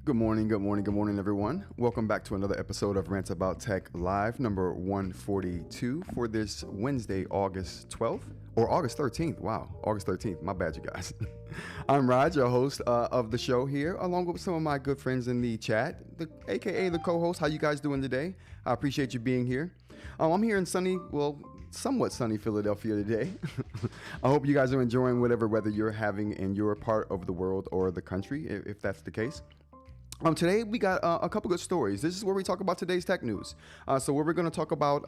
Good morning, good morning, good morning, everyone. Welcome back to another episode of Rant About Tech Live, number 142 for this Wednesday, August 12th, or August 13th. Wow, August 13th. My bad, you guys. I'm Raj, your host of the show here, along with some of my good friends in the chat, aka the co-host. How you guys doing today? I appreciate you being here. I'm here in sunny, somewhat sunny Philadelphia today. I hope you guys are enjoying whatever weather you're having in your part of the world or the country, if that's the case. Today we got a couple good stories. This is where we talk about today's tech news. So where we're going to talk about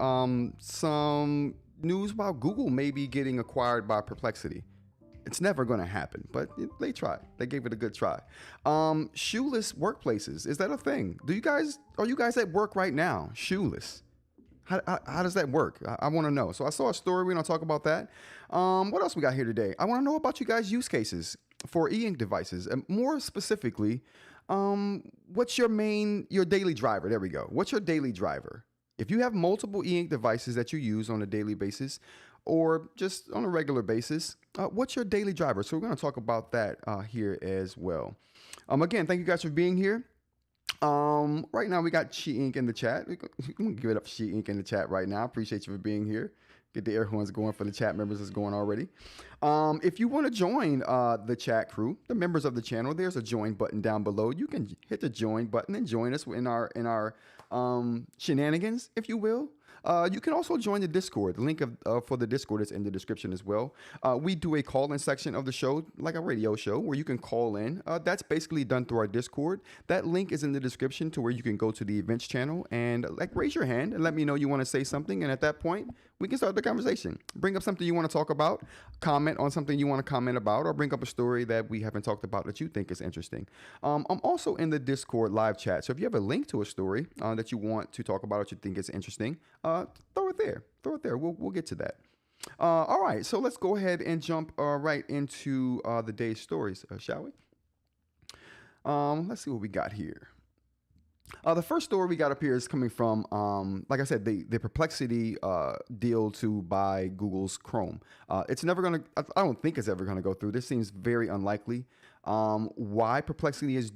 some news about Google maybe getting acquired by Perplexity. It's never going to happen, but they tried. They gave it a good try. Shoeless workplaces, is that a thing? Are you guys at work right now shoeless? How does that work? I want to know. So I saw a story. We're going to talk about that. What else we got here today? I want to know about you guys' use cases for eInk devices, and more specifically, what's your daily driver? There we go. What's your daily driver? If you have multiple eInk devices that you use on a daily basis or just on a regular basis, what's your daily driver? So we're going to talk about that here as well. Again, thank you guys for being here. Right now we got eInk in the chat. We're going to give it up for eInk in the chat right now. Appreciate you for being here. Get the air horns going for the chat members that's going already. If you want to join the chat crew, the members of the channel, there's a join button down below. You can hit the join button and join us in our shenanigans, if you will. You can also join the Discord. The link for the Discord is in the description as well. We do a call-in section of the show, like a radio show, where you can call in. That's basically done through our Discord. That link is in the description to where you can go to the events channel and raise your hand and let me know you want to say something. And at that point, we can start the conversation. Bring up something you want to talk about, comment on something you want to comment about, or bring up a story that we haven't talked about that you think is interesting. I'm also in the Discord live chat. So if you have a link to a story that you want to talk about or you think is interesting, throw it there. Throw it there. We'll get to that. All right. So let's go ahead and jump right into the day's stories, shall we? Let's see what we got here. The first story we got up here is coming from, like I said, the Perplexity deal to buy Google's Chrome. It's never going to, I don't think it's ever going to go through. This seems very unlikely. Why Perplexity is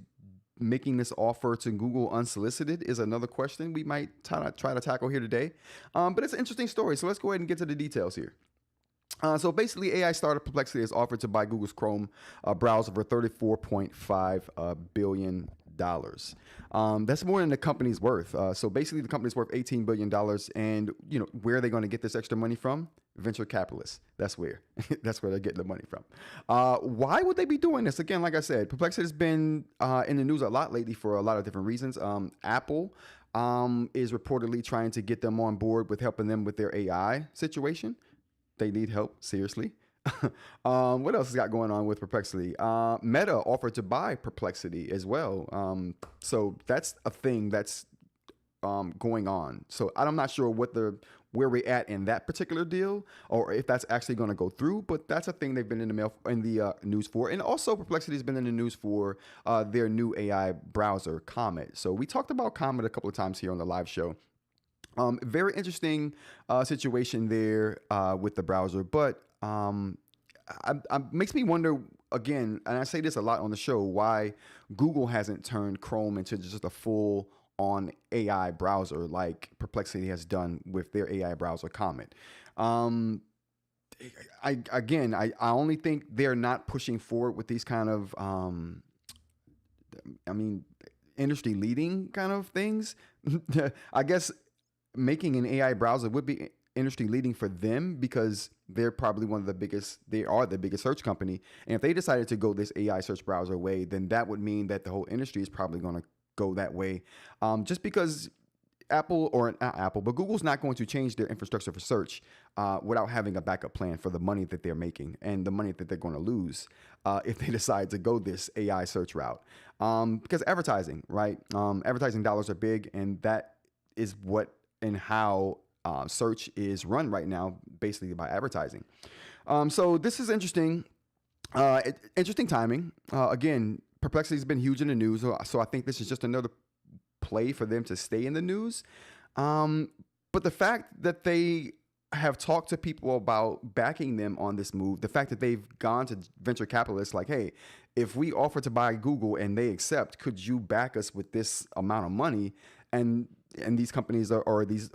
making this offer to Google unsolicited is another question we might try to tackle here today. But it's an interesting story. So let's go ahead and get to the details here. So basically, AI startup Perplexity has offered to buy Google's Chrome browser for $34.5 billion. That's more than the company's worth. So basically, the company's worth $18 billion. And where are they going to get this extra money from? Venture capitalists. That's where. That's where they're getting the money from. Why would they be doing this? Again, like I said, Perplexity has been in the news a lot lately for a lot of different reasons. Apple is reportedly trying to get them on board with helping them with their AI situation. They need help, seriously. What else has got going on with Perplexity? Meta offered to buy Perplexity as well. So that's a thing that's going on. So I'm not sure where we're at in that particular deal, or if that's actually going to go through. But that's a thing they've been in the news for. And also, Perplexity has been in the news for their new AI browser, Comet. So we talked about Comet a couple of times here on the live show. Very interesting situation there with the browser, but makes me wonder again, and I say this a lot on the show, why Google hasn't turned Chrome into just a full-on AI browser like Perplexity has done with their AI browser, Comet. I only think they're not pushing forward with these kind of, industry-leading kind of things. I guess making an AI browser would be industry leading for them because they're probably they are the biggest search company. And if they decided to go this AI search browser way, then that would mean that the whole industry is probably going to go that way. Just because Google's not going to change their infrastructure for search without having a backup plan for the money that they're making and the money that they're going to lose if they decide to go this AI search route. Because advertising, right? Advertising dollars are big, and that is what and how search is run right now, basically by advertising. So this is interesting. Interesting timing. Again, Perplexity has been huge in the news, so I think this is just another play for them to stay in the news. But the fact that they have talked to people about backing them on this move, the fact that they've gone to venture capitalists like, hey, if we offer to buy Google and they accept, could you back us with this amount of money? And these companies or these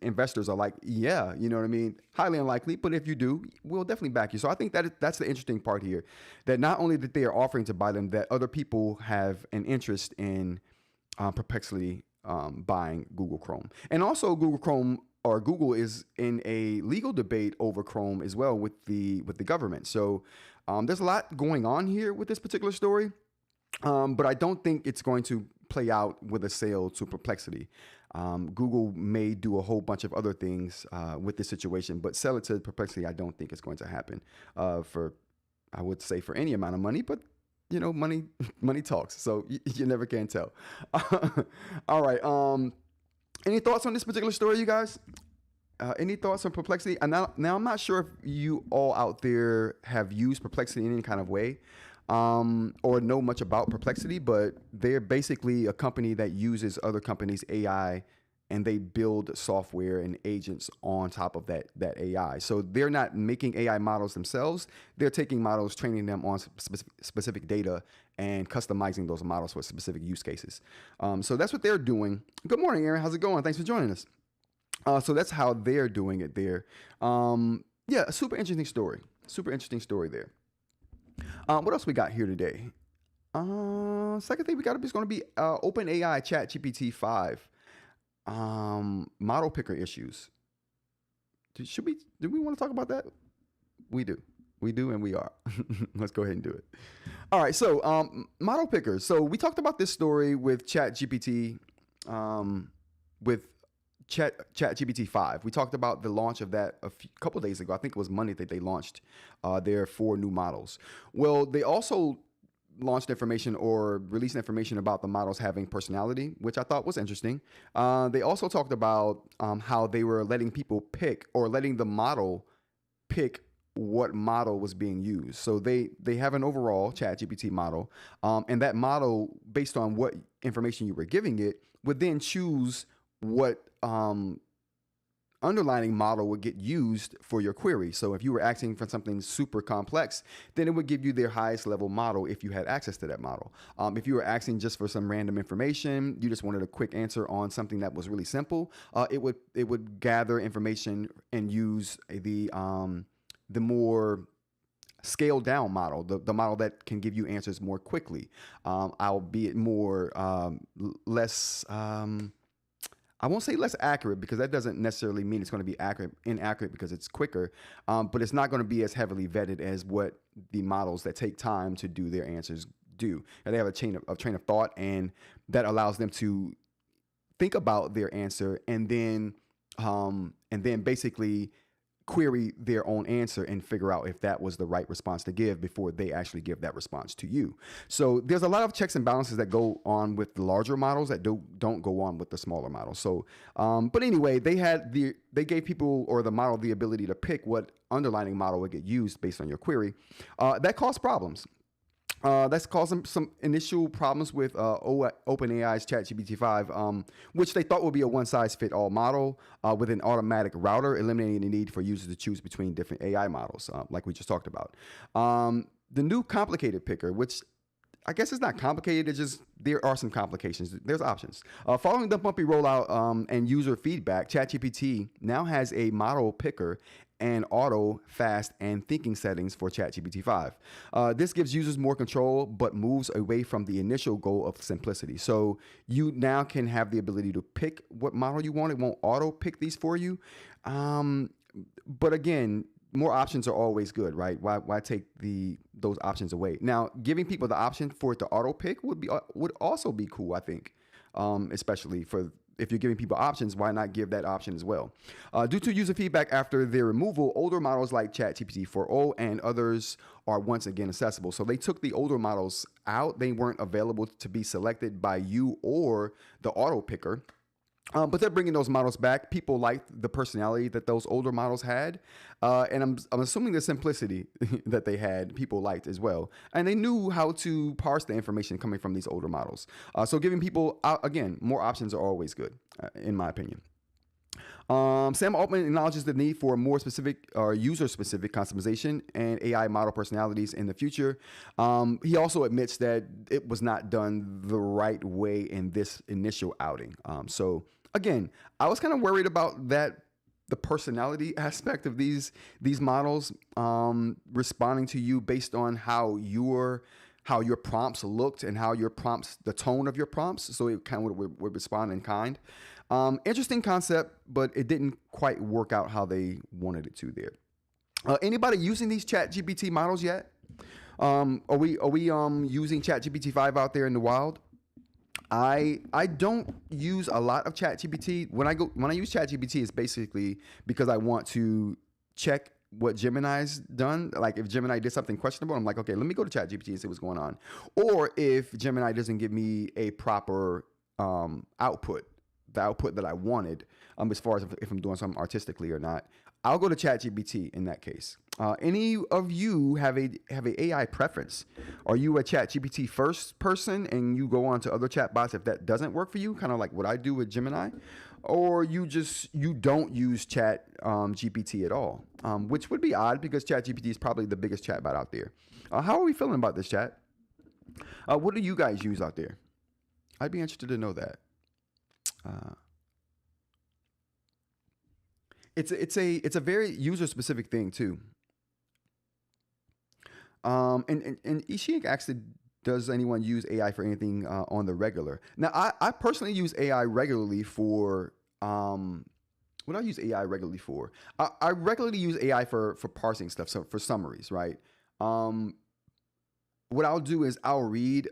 investors are like, yeah, you know what I mean? Highly unlikely, but if you do, we'll definitely back you. So I think that's the interesting part here, that not only that they are offering to buy them, that other people have an interest in Perplexity buying Google Chrome. And also Google is in a legal debate over Chrome as well with the government. So there's a lot going on here with this particular story. But I don't think it's going to play out with a sale to Perplexity. Google may do a whole bunch of other things with this situation, but sell it to Perplexity, I don't think it's going to happen for any amount of money, but money talks. So you never can tell. All right. Any thoughts on this particular story, you guys? Any thoughts on Perplexity? And now I'm not sure if you all out there have used Perplexity in any kind of way. Or know much about Perplexity, but they're basically a company that uses other companies' AI, and they build software and agents on top of that AI. So they're not making AI models themselves. They're taking models, training them on specific data, and customizing those models for specific use cases. So that's what they're doing. Good morning, Aaron. How's it going? Thanks for joining us. So that's how they're doing it there. A super interesting story. Super interesting story there. What else we got here today? Second thing we got is going to be OpenAI ChatGPT 5. model picker issues. Do we want to talk about that? We do. We do, and we are. Let's go ahead and do it. All right, so model pickers. So we talked about this story with ChatGPT, with ChatGPT 5. We talked about the launch of that a couple days ago. I think it was Monday that they launched their 4 new models. Well, they also launched information or released information about the models having personality, which I thought was interesting. They also talked about how they were letting people pick, or letting the model pick what model was being used. So they have an overall ChatGPT model, and that model, based on what information you were giving it, would then choose what underlining model would get used for your query. So if you were asking for something super complex, then it would give you their highest level model if you had access to that model. If you were asking just for some random information, you just wanted a quick answer on something that was really simple, it would gather information and use the more scaled down model, the model that can give you answers more quickly, albeit more less. I won't say less accurate, because that doesn't necessarily mean it's going to be inaccurate because it's quicker, but it's not going to be as heavily vetted as what the models that take time to do their answers do. And they have a train of thought, and that allows them to think about their answer and then basically query their own answer and figure out if that was the right response to give before they actually give that response to you. So there's a lot of checks and balances that go on with the larger models that don't go on with the smaller models. So, but anyway, they gave people, or the model, the ability to pick what underlining model would get used based on your query. That caused problems. That's causing some initial problems with OpenAI's ChatGPT 5, which they thought would be a one-size-fit-all model with an automatic router, eliminating the need for users to choose between different AI models, like we just talked about. The new complicated picker, which I guess it's not complicated, it's just there are some complications. There's options. Following the bumpy rollout and user feedback, ChatGPT now has a model picker and auto, fast, and thinking settings for ChatGPT 5. This gives users more control, but moves away from the initial goal of simplicity. So you now can have the ability to pick what model you want. It won't auto pick these for you. But again, more options are always good, right? Why take those options away? Now, giving people the option for it to auto pick would also be cool, I think, especially for. If you're giving people options, why not give that option as well? Due to user feedback after their removal, older models like ChatGPT 4o and others are once again accessible. So they took the older models out. They weren't available to be selected by you or the auto picker. But they're bringing those models back. People liked the personality that those older models had. And I'm assuming the simplicity that they had, people liked as well. And they knew how to parse the information coming from these older models. So giving people, again, more options are always good, in my opinion. Sam Altman acknowledges the need for more specific or user-specific customization and AI model personalities in the future. He also admits that it was not done the right way in this initial outing. So again, I was kind of worried about that, the personality aspect of these models responding to you based on how your prompts looked and how the tone of your prompts. So it kind of would respond in kind. Interesting concept, but it didn't quite work out how they wanted it to there. Anybody using these ChatGPT models yet? Are we using ChatGPT 5 out there in the wild? I don't use a lot of ChatGPT. When I use ChatGPT, it's basically because I want to check what Gemini's done. Like if Gemini did something questionable, I'm like, okay, let me go to ChatGPT and see what's going on. Or if Gemini doesn't give me a proper output, the output that I wanted, as far as if I'm doing something artistically or not, I'll go to ChatGPT in that case. Any of you have a AI preference? Are you a ChatGPT first person and you go on to other chatbots if that doesn't work for you, kind of like what I do with Gemini? Or you don't use GPT at all, which would be odd because ChatGPT is probably the biggest chatbot out there. How are we feeling about this, chat? What do you guys use out there? I'd be interested to know that. It's a very user specific thing too. And eInk actually, does anyone use AI for anything on the regular? Now, I personally use AI regularly for what I use AI regularly for. I regularly use AI for parsing stuff, so for summaries, right? Um, what I'll do is I'll read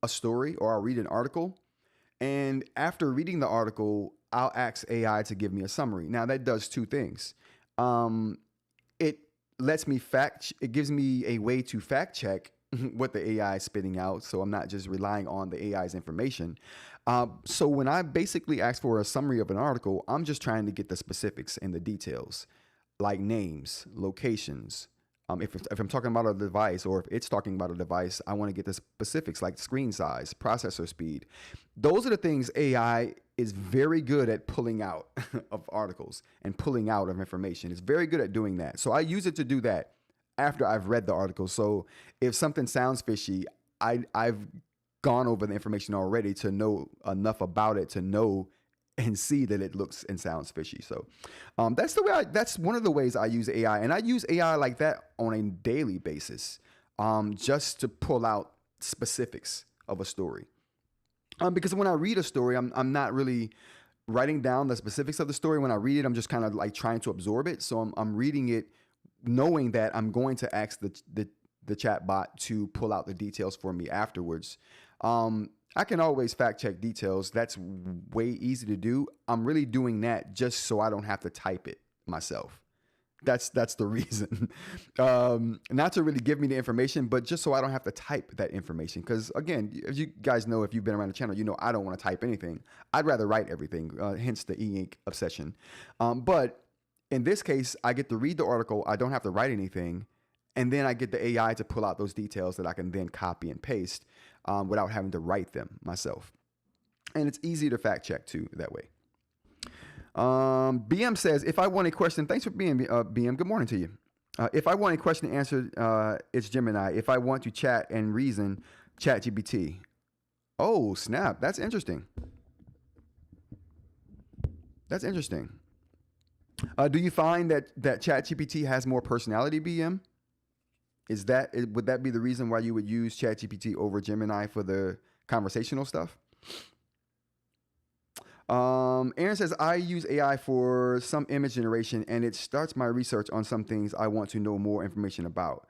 a story or I'll read an article, and after reading the article, I'll ask AI to give me a summary. Now that does two things. Um, it it gives me a way to fact check what the AI is spitting out, so I'm not just relying on the AI's information. So when I basically ask for a summary of an article, I'm just trying to get the specifics and the details, like names, locations. If I'm talking about a device or if it's talking about a device, I want to get the specifics like screen size, processor speed. Those are the things AI is very good at pulling out of articles and pulling out of information. It's very good at doing that. So I use it to do that after I've read the article. So if something sounds fishy, I've gone over the information already to know enough about it to know and see that it looks and sounds fishy. So that's one of the ways I use AI, and I use AI like that on a daily basis, just to pull out specifics of a story. Because when I read a story, I'm not really writing down the specifics of the story. When I read it, I'm just kind of like trying to absorb it. So I'm reading it, knowing that I'm going to ask the chat bot to pull out the details for me afterwards. I can always fact check details. That's way easy to do. I'm really doing that just so I don't have to type it myself. That's the reason. Not to really give me the information, but just so I don't have to type that information. Because again, as you guys know, if you've been around the channel, you know I don't want to type anything. I'd rather write everything. Hence the eInk obsession. But in this case, I get to read the article. I don't have to write anything, and then I get the AI to pull out those details that I can then copy and paste without having to write them myself. And it's easy to fact check too that way. BM says, if I want a question, thanks for being BM. Good morning to you. If I want a question answered, it's Gemini. If I want to chat and reason, ChatGPT. Oh, snap. That's interesting. That's interesting. Do you find that ChatGPT has more personality, BM? Would that be the reason why you would use ChatGPT over Gemini for the conversational stuff? Aaron says, I use AI for some image generation and it starts my research on some things I want to know more information about.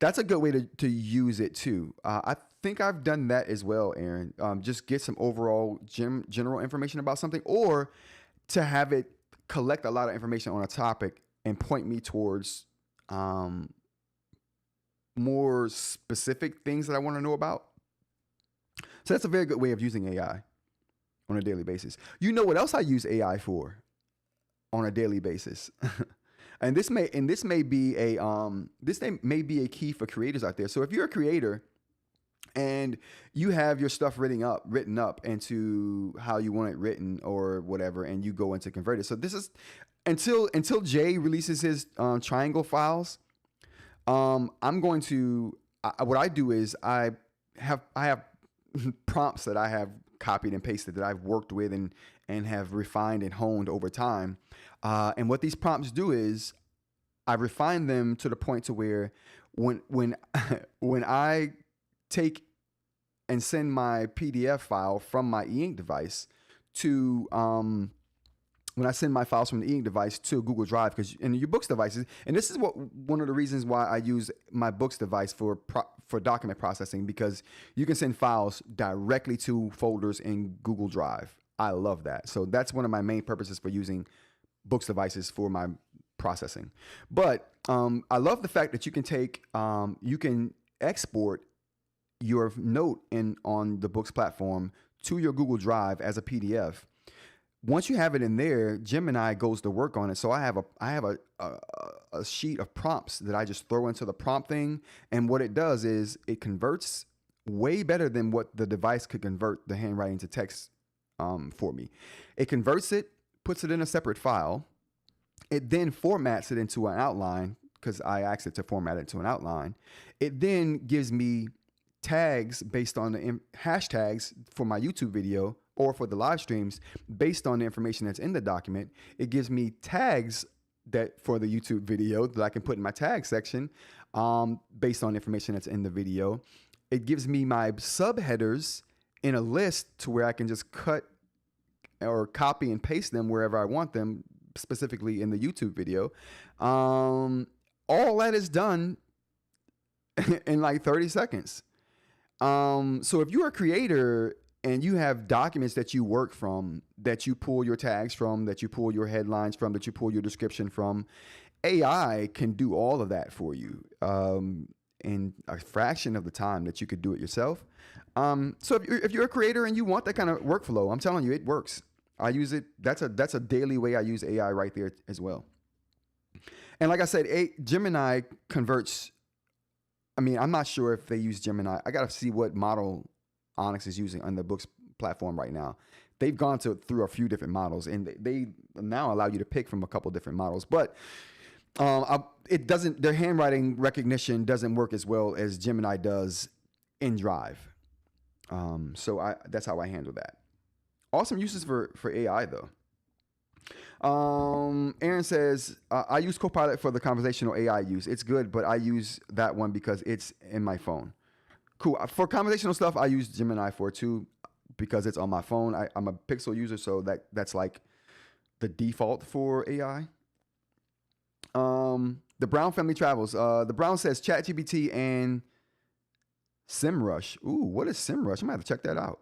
That's a good way to use it too. I think I've done that as well, Aaron. Just get some overall general information about something, or to have it collect a lot of information on a topic and point me towards more specific things that I want to know about. So that's a very good way of using AI on a daily basis. You know what else I use AI for on a daily basis? and this may be a key for creators out there. So if you're a creator and you have your stuff written up into how you want it written or whatever, and you go into convert it. So this is until Jay releases his triangle files. I'm going to what I do is I have prompts that I have copied and pasted that I've worked with and have refined and honed over time. And what these prompts do is I refine them to the point to where when when I take and send my PDF file from my eInk device to when I send my files from the eInk device to Google Drive, because in your Boox devices, and this is one of the reasons why I use my Boox device for document processing, because you can send files directly to folders in Google Drive. I love that. So that's one of my main purposes for using Boox devices for my processing. But I love the fact that you can export your note on the Boox platform to your Google Drive as a PDF. Once you have it in there, Gemini goes to work on it. So I have a sheet of prompts that I just throw into the prompt thing. And what it does is it converts way better than what the device could convert the handwriting to text for me. It converts it, puts it in a separate file. It then formats it into an outline, because I asked it to format it into an outline. It then gives me tags based on the hashtags for my YouTube video or for the live streams based on the information that's in the document. It gives me tags that for the YouTube video that I can put in my tag section based on information that's in the video. It gives me my subheaders in a list to where I can just cut or copy and paste them wherever I want them specifically in the YouTube video. All that is done in like 30 seconds. So if you're a creator and you have documents that you work from, that you pull your tags from, that you pull your headlines from, that you pull your description from, AI can do all of that for you in a fraction of the time that you could do it yourself. So if you're a creator and you want that kind of workflow, I'm telling you, it works. I use it. That's a daily way I use AI right there as well. And like I said, Gemini converts. I mean, I'm not sure if they use Gemini. I got to see what model Onyx is using on the Boox platform right now. They've gone through a few different models, and they now allow you to pick from a couple different models. But it doesn't. Their handwriting recognition doesn't work as well as Gemini does in Drive. So that's how I handle that. Awesome uses for AI though. Aaron says, I use Copilot for the conversational AI use. It's good, but I use that one because it's in my phone. Cool. For conversational stuff, I use Gemini for too because it's on my phone. I'm a Pixel user, so that's like the default for AI. The Brown family travels. The Brown says ChatGPT and SEMrush. Ooh, what is SEMrush? I'm gonna have to check that out.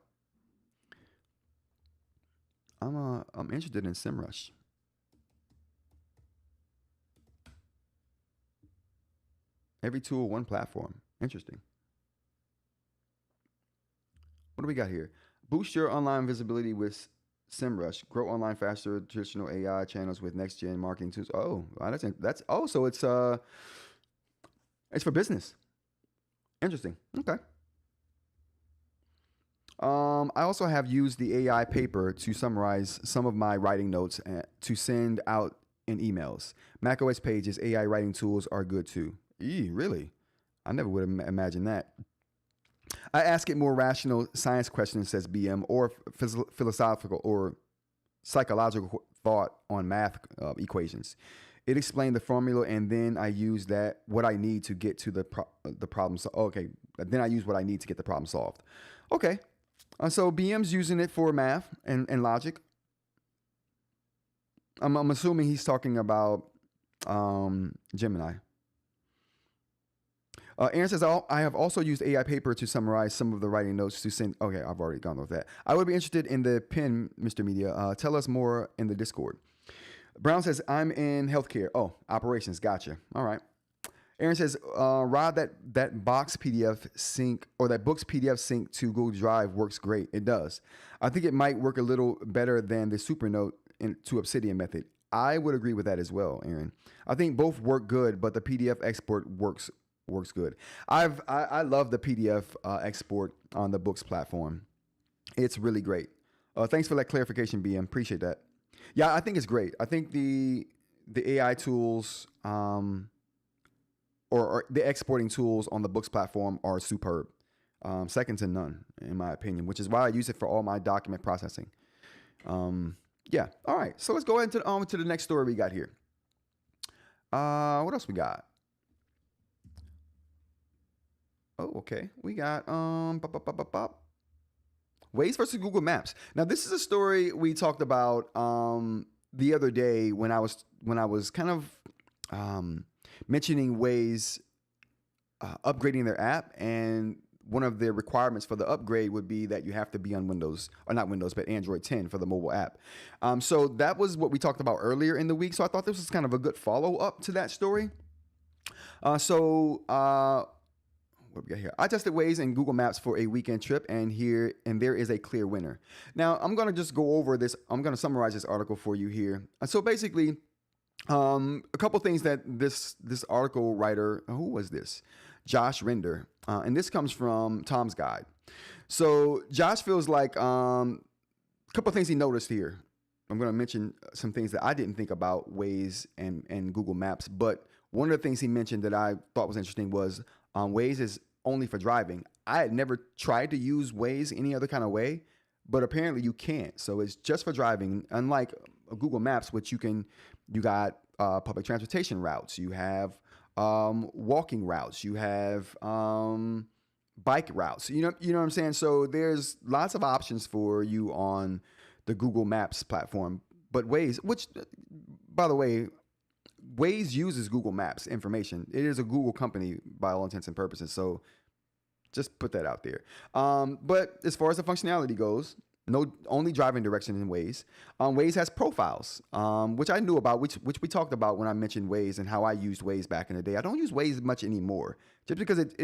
I'm interested in SEMrush. Every tool, one platform. Interesting. What do we got here? Boost your online visibility with SEMrush. Grow online faster. Traditional AI channels with next gen marketing tools. Oh, wow, so it's for business. Interesting. Okay. I also have used the AI paper to summarize some of my writing notes to send out in emails. macOS Pages AI writing tools are good too. Really? I never would have imagined that. I ask it more rational science questions, says BM, or philosophical or psychological thought on math equations. It explained the formula, and then I use what I need to get to the problem. Okay, then I use what I need to get the problem solved. Okay. So BM's using it for math and logic. I'm assuming he's talking about Gemini. Aaron says, I have also used AI paper to summarize some of the writing notes to send. Okay, I've already gone with that. I would be interested in the pin, Mr. Media. Tell us more in the Discord. Brown says, I'm in healthcare. Oh, operations. Gotcha. All right. Aaron says, Rod, that Box PDF sync or that Boox PDF sync to Google Drive works great. It does. I think it might work a little better than the Supernote to Obsidian method. I would agree with that as well, Aaron. I think both work good, but the PDF export works good. I love the PDF export on the Boox platform. It's really great. Thanks for that clarification, BM. Appreciate that. Yeah, I think it's great. I think the AI tools or the exporting tools on the Boox platform are superb. Second to none, in my opinion, which is why I use it for all my document processing. Yeah. All right. So let's go into the next story we got here. What else we got? Oh, okay. We got Waze versus Google Maps. Now, this is a story we talked about the other day when I was kind of mentioning Waze upgrading their app, and one of the requirements for the upgrade would be that you have to be on Windows, or not Windows, but Android 10 for the mobile app. So that was what we talked about earlier in the week. So I thought this was kind of a good follow-up to that story. What do we got here? I tested Waze and Google Maps for a weekend trip, and there is a clear winner. Now, I'm going to just go over this. I'm going to summarize this article for you here. So basically, a couple things that this article writer, who was this? Josh Render. And this comes from Tom's Guide. So Josh feels like a couple things he noticed here. I'm going to mention some things that I didn't think about Waze and Google Maps, but one of the things he mentioned that I thought was interesting was Waze is only for driving. I had never tried to use Waze any other kind of way, but apparently you can't. So it's just for driving. Unlike Google Maps, which you got public transportation routes, you have walking routes, you have bike routes. You know what I'm saying? So there's lots of options for you on the Google Maps platform. But Waze, which by the way, Waze uses Google Maps information. It is a Google company by all intents and purposes. So just put that out there. But as far as the functionality goes, no, only driving directions in Waze. Waze has profiles, which I knew about, which we talked about when I mentioned Waze and how I used Waze back in the day. I don't use Waze much anymore, just because it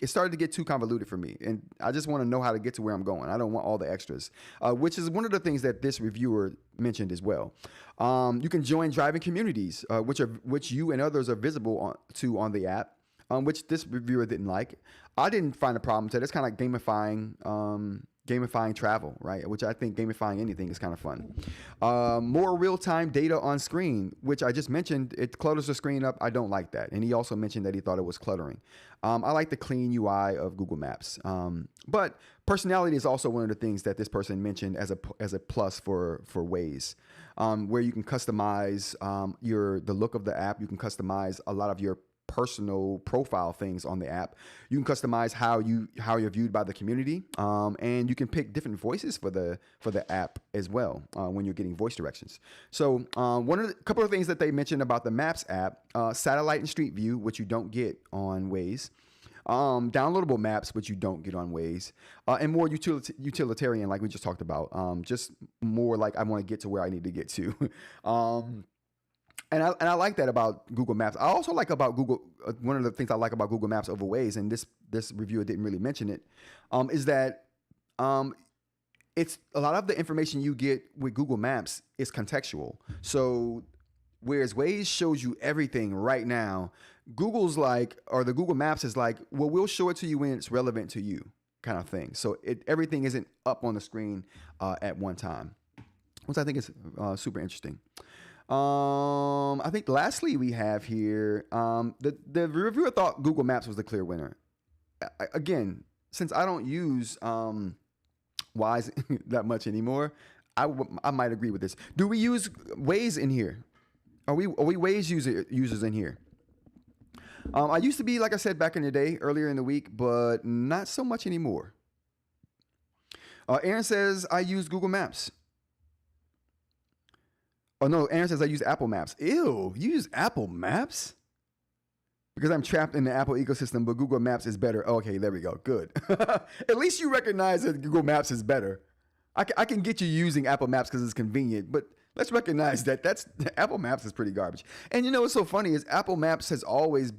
started to get too convoluted for me, and I just want to know how to get to where I'm going. I don't want all the extras, which is one of the things that this reviewer mentioned as well. You can join driving communities, which you and others are visible on the app, which this reviewer didn't like. I didn't find a problem with it. It's kind of like gamifying travel, right? Which I think gamifying anything is kind of fun. More real-time data on screen, which I just mentioned. It clutters the screen up. I don't like that. And he also mentioned that he thought it was cluttering. I like the clean UI of Google Maps. But personality is also one of the things that this person mentioned as a plus for Waze, where you can customize the look of the app. You can customize a lot of your personal profile things on the app. You can customize how you're viewed by the community, and you can pick different voices for the app as well when you're getting voice directions. So couple of things that they mentioned about the Maps app: satellite and street view, which you don't get on Waze. Downloadable maps, which you don't get on Waze, and more utilitarian, like we just talked about. Just more like I want to get to where I need to get to. And I like that about Google Maps. I also like about Google, one of the things I like about Google Maps over Waze, and this reviewer didn't really mention it, is that it's a lot of the information you get with Google Maps is contextual. So whereas Waze shows you everything right now, the Google Maps is like, well, we'll show it to you when it's relevant to you, kind of thing. So everything isn't up on the screen at one time, which I think is super interesting. I think lastly we have here, the reviewer thought Google Maps was the clear winner. Again, since I don't use Waze that much anymore, I might agree with this. Do we use Waze in here? Are we Waze users in here? I used to be, like I said, back in the day, earlier in the week, but not so much anymore. Aaron says I use Google Maps. Oh no, Aaron says I use Apple Maps. Ew, you use Apple Maps? Because I'm trapped in the Apple ecosystem, but Google Maps is better. Okay, there we go. Good. At least you recognize that Google Maps is better. I can get you using Apple Maps because it's convenient, but let's recognize that Apple Maps is pretty garbage. And you know what's so funny is Apple Maps has always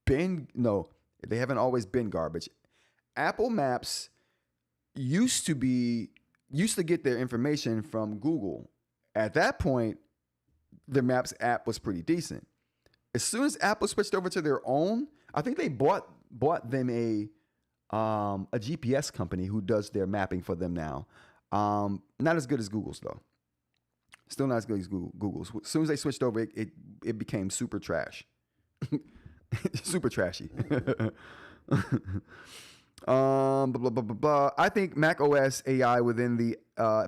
been, no, they haven't always been garbage. Apple Maps used to get their information from Google. At that point, the Maps app was pretty decent. As soon as Apple switched over to their own, I think they bought them a GPS company who does their mapping for them now. Not as good as Google's though. Still not as good as Google's. As soon as they switched over, it became super trash. Super trashy. Blah, blah, blah, blah, blah. I think Mac OS AI within the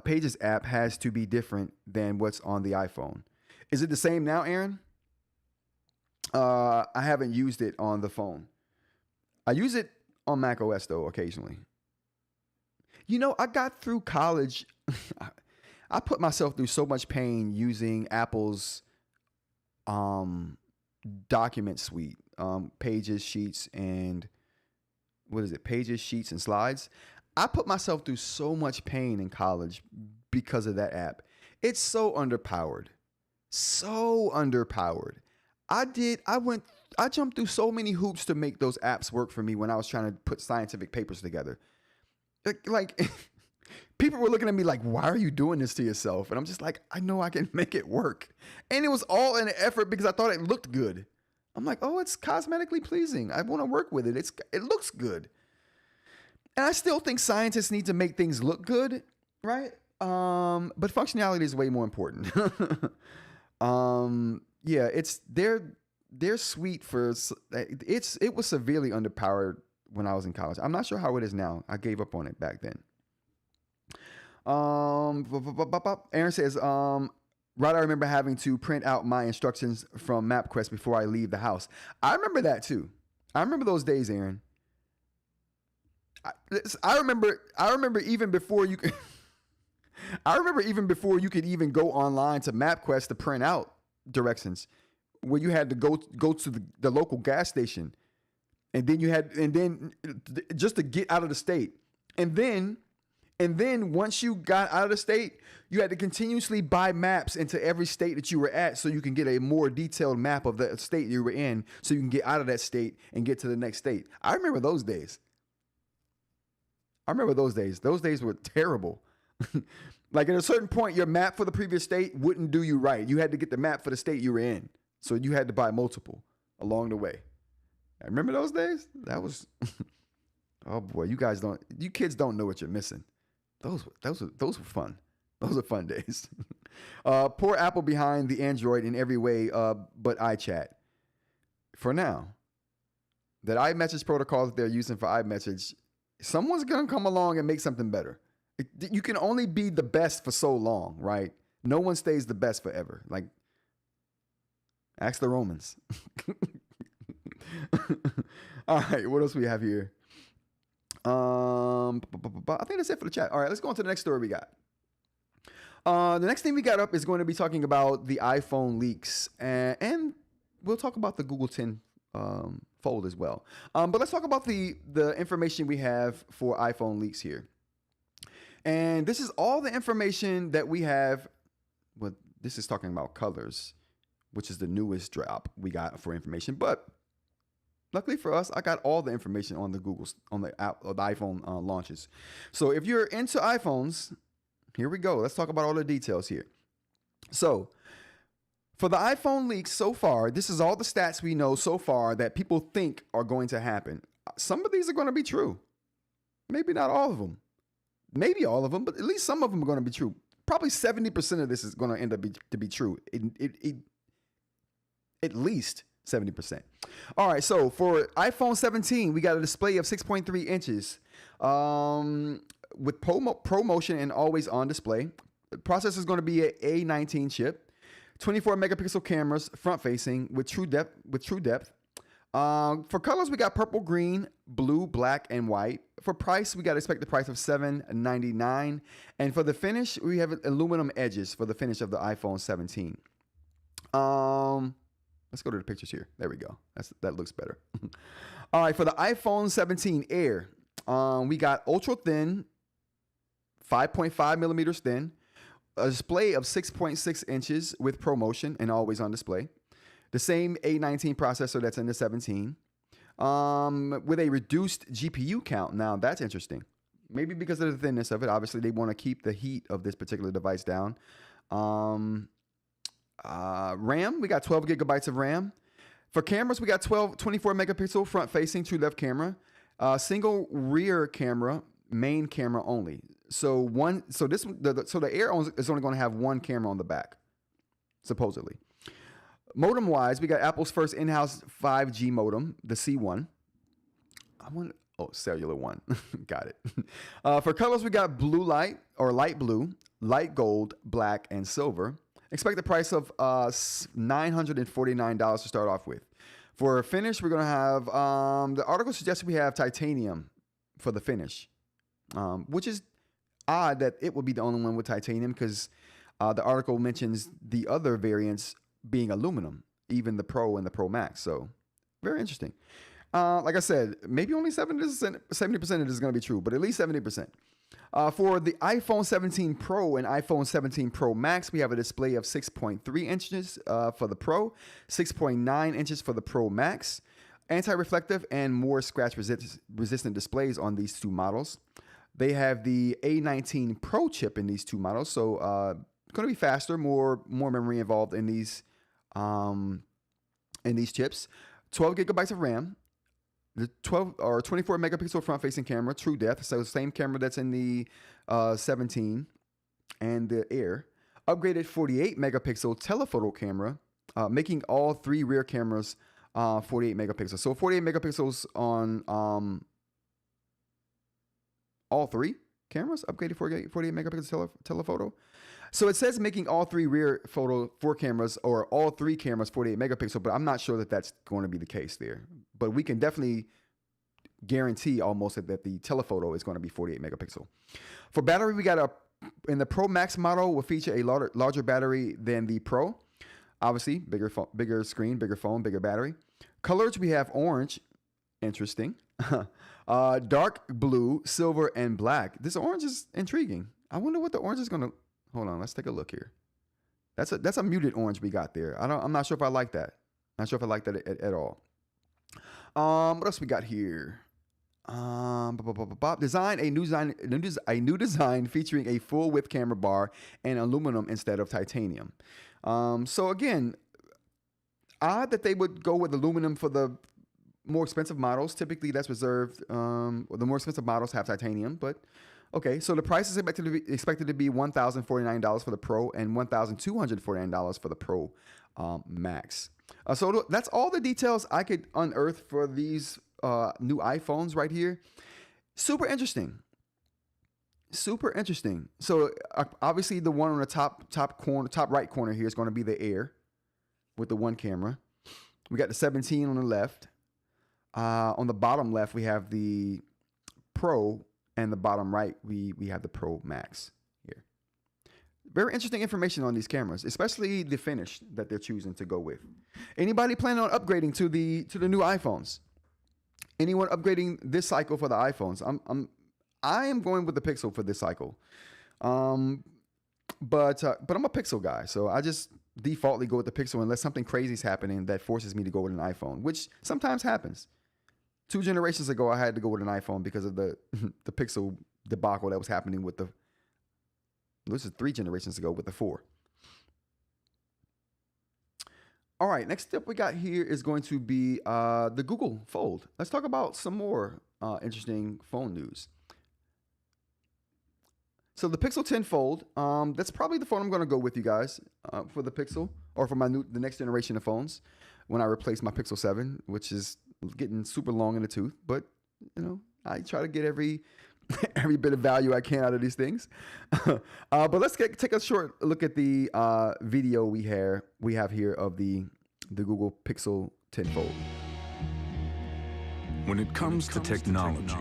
Pages app has to be different than what's on the iPhone. Is it the same now, Aaron? I haven't used it on the phone. I use it on Mac OS though, occasionally. You know, I got through college. I put myself through so much pain using Apple's document suite, Pages, Sheets, and what is it? Pages, Sheets, and Slides. I put myself through so much pain in college because of that app. It's so underpowered. So underpowered. I jumped through so many hoops to make those apps work for me when I was trying to put scientific papers together. Like people were looking at me like, why are you doing this to yourself? And I'm just like, I know I can make it work. And it was all in an effort because I thought it looked good. I'm like, oh, it's cosmetically pleasing. I want to work with it. It looks good. And I still think scientists need to make things look good, right? But functionality is way more important. Yeah, they're sweet for it was severely underpowered when I was in college. I'm not sure how it is now. I gave up on it back then. Aaron says, right, I remember having to print out my instructions from MapQuest before I leave the house. I remember that too. I remember those days, Aaron. I remember even before you could I remember even before you could even go online to MapQuest to print out directions, where you had to go to the local gas station, and then just to get out of the state, and then once you got out of the state, you had to continuously buy maps into every state that you were at, so you can get a more detailed map of the state you were in, so you can get out of that state and get to the next state. I remember those days. Those days were terrible. Like at a certain point, your map for the previous state wouldn't do you right. You had to get the map for the state you were in. So you had to buy multiple along the way. I remember those days? That was, oh boy, you kids don't know what you're missing. Those were fun. Those are fun days. Poor Apple behind the Android in every way but iChat. For now, that iMessage protocol that they're using for iMessage, someone's going to come along and make something better. You can only be the best for so long, right? No one stays the best forever. Like, ask the Romans. All right, what else we have here? I think that's it for the chat. All right, let's go on to the next story we got. The next thing we got up is going to be talking about the iPhone leaks, and we'll talk about the Google 10 Fold as well. But let's talk about the information we have for iPhone leaks here. And this is all the information that we have. Well, this is talking about colors, which is the newest drop we got for information. But luckily for us, I got all the information on the iPhone launches. So if you're into iPhones, here we go. Let's talk about all the details here. So for the iPhone leaks so far, this is all the stats we know so far that people think are going to happen. Some of these are going to be true. Maybe not all of them. Maybe all of them, but at least some of them are going to be true. Probably 70% of this is going to end up to be true. At least 70%. All right, so for iPhone 17, we got a display of 6.3 inches with Pro Motion and always on display. The processor is going to be an A19 chip, 24 megapixel cameras front facing with true depth. For colors, we got purple, green, blue, black, and white. For price, we got to expect the price of $799. And for the finish, we have aluminum edges for the finish of the iPhone 17. Let's go to the pictures here. There we go. That looks better. All right, for the iPhone 17 Air, we got ultra thin, 5.5 millimeters thin, a display of 6.6 inches with ProMotion and always on display. The same A19 processor that's in the 17, with a reduced GPU count. Now, that's interesting. Maybe because of the thinness of it. Obviously, they want to keep the heat of this particular device down. RAM, we got 12 gigabytes of RAM. For cameras, we got 24 megapixel front-facing true left camera, single rear camera, main camera only. So the Air is only going to have one camera on the back, supposedly. Modem-wise, we got Apple's first in-house 5G modem, the C1. Cellular one. Got it. For colors, we got blue light or light blue, light gold, black, and silver. Expect the price of $949 to start off with. For finish, we're going to have, the article suggests we have titanium for the finish, which is odd that it would be the only one with titanium because the article mentions the other variants being aluminum, even the Pro and the Pro Max. So very interesting. Like I said, maybe only 70% of this is going to be true, but at least 70%. For the iPhone 17 Pro and iPhone 17 Pro Max, we have a display of 6.3 inches for the Pro, 6.9 inches for the Pro Max, anti-reflective and more scratch-resistant displays on these two models. They have the A19 Pro chip in these two models, so going to be faster, more memory involved in these chips. 12 gigabytes of RAM. The 12 or 24 megapixel front-facing camera, true depth, so same camera that's in the 17 and the Air. Upgraded 48 megapixel telephoto camera, making all three rear cameras 48 megapixels. So 48 megapixels on all three cameras, upgraded 48 megapixel telephoto. So it says making all three rear cameras or all three cameras 48 megapixel, but I'm not sure that that's going to be the case there. But we can definitely guarantee almost that the telephoto is going to be 48 megapixel. For battery, we got a in the Pro Max model will feature a larger battery than the Pro. Obviously, bigger screen, bigger phone, bigger battery. Colors, we have orange. Interesting. Dark blue, silver, and black. This orange is intriguing. I wonder what the orange is going to... Hold on, let's take a look here. That's a muted orange we got there. I'm not sure if I like that. Not sure if I like that at all. What else we got here? Design a new design featuring a full width camera bar and aluminum instead of titanium. So again, odd that they would go with aluminum for the more expensive models. Typically, that's reserved. The more expensive models have titanium, but okay. So the price is expected to be $1,049 for the Pro and $1,249 for the Pro Max. So that's all the details I could unearth for these new iPhones right here. Super interesting. So obviously the one on the top right corner here is going to be the Air with the one camera. We got the 17 on the left. On the bottom left we have the Pro, and the bottom right we have the Pro Max here. Very interesting information on these cameras, especially the finish that they're choosing to go with. Anybody planning on upgrading to the new iPhones? Anyone upgrading this cycle for the iPhones? I am going with the Pixel for this cycle. But I'm a Pixel guy, so I just defaultly go with the Pixel unless something crazy is happening that forces me to go with an iPhone, which sometimes happens. 2 generations ago, I had to go with an iPhone because of the Pixel debacle that was happening with the... This is 3 generations ago with the 4. All right, next up we got here is going to be the Google Fold. Let's talk about some more interesting phone news. So the Pixel 10 Fold, that's probably the phone I'm going to go with, you guys, for the Pixel, or for the next generation of phones when I replace my Pixel 7, which is getting super long in the tooth. But, you know, I try to get every bit of value I can out of these things. But let's take a short look at the video we have here of the Google Pixel 10 Fold. When it comes to technology,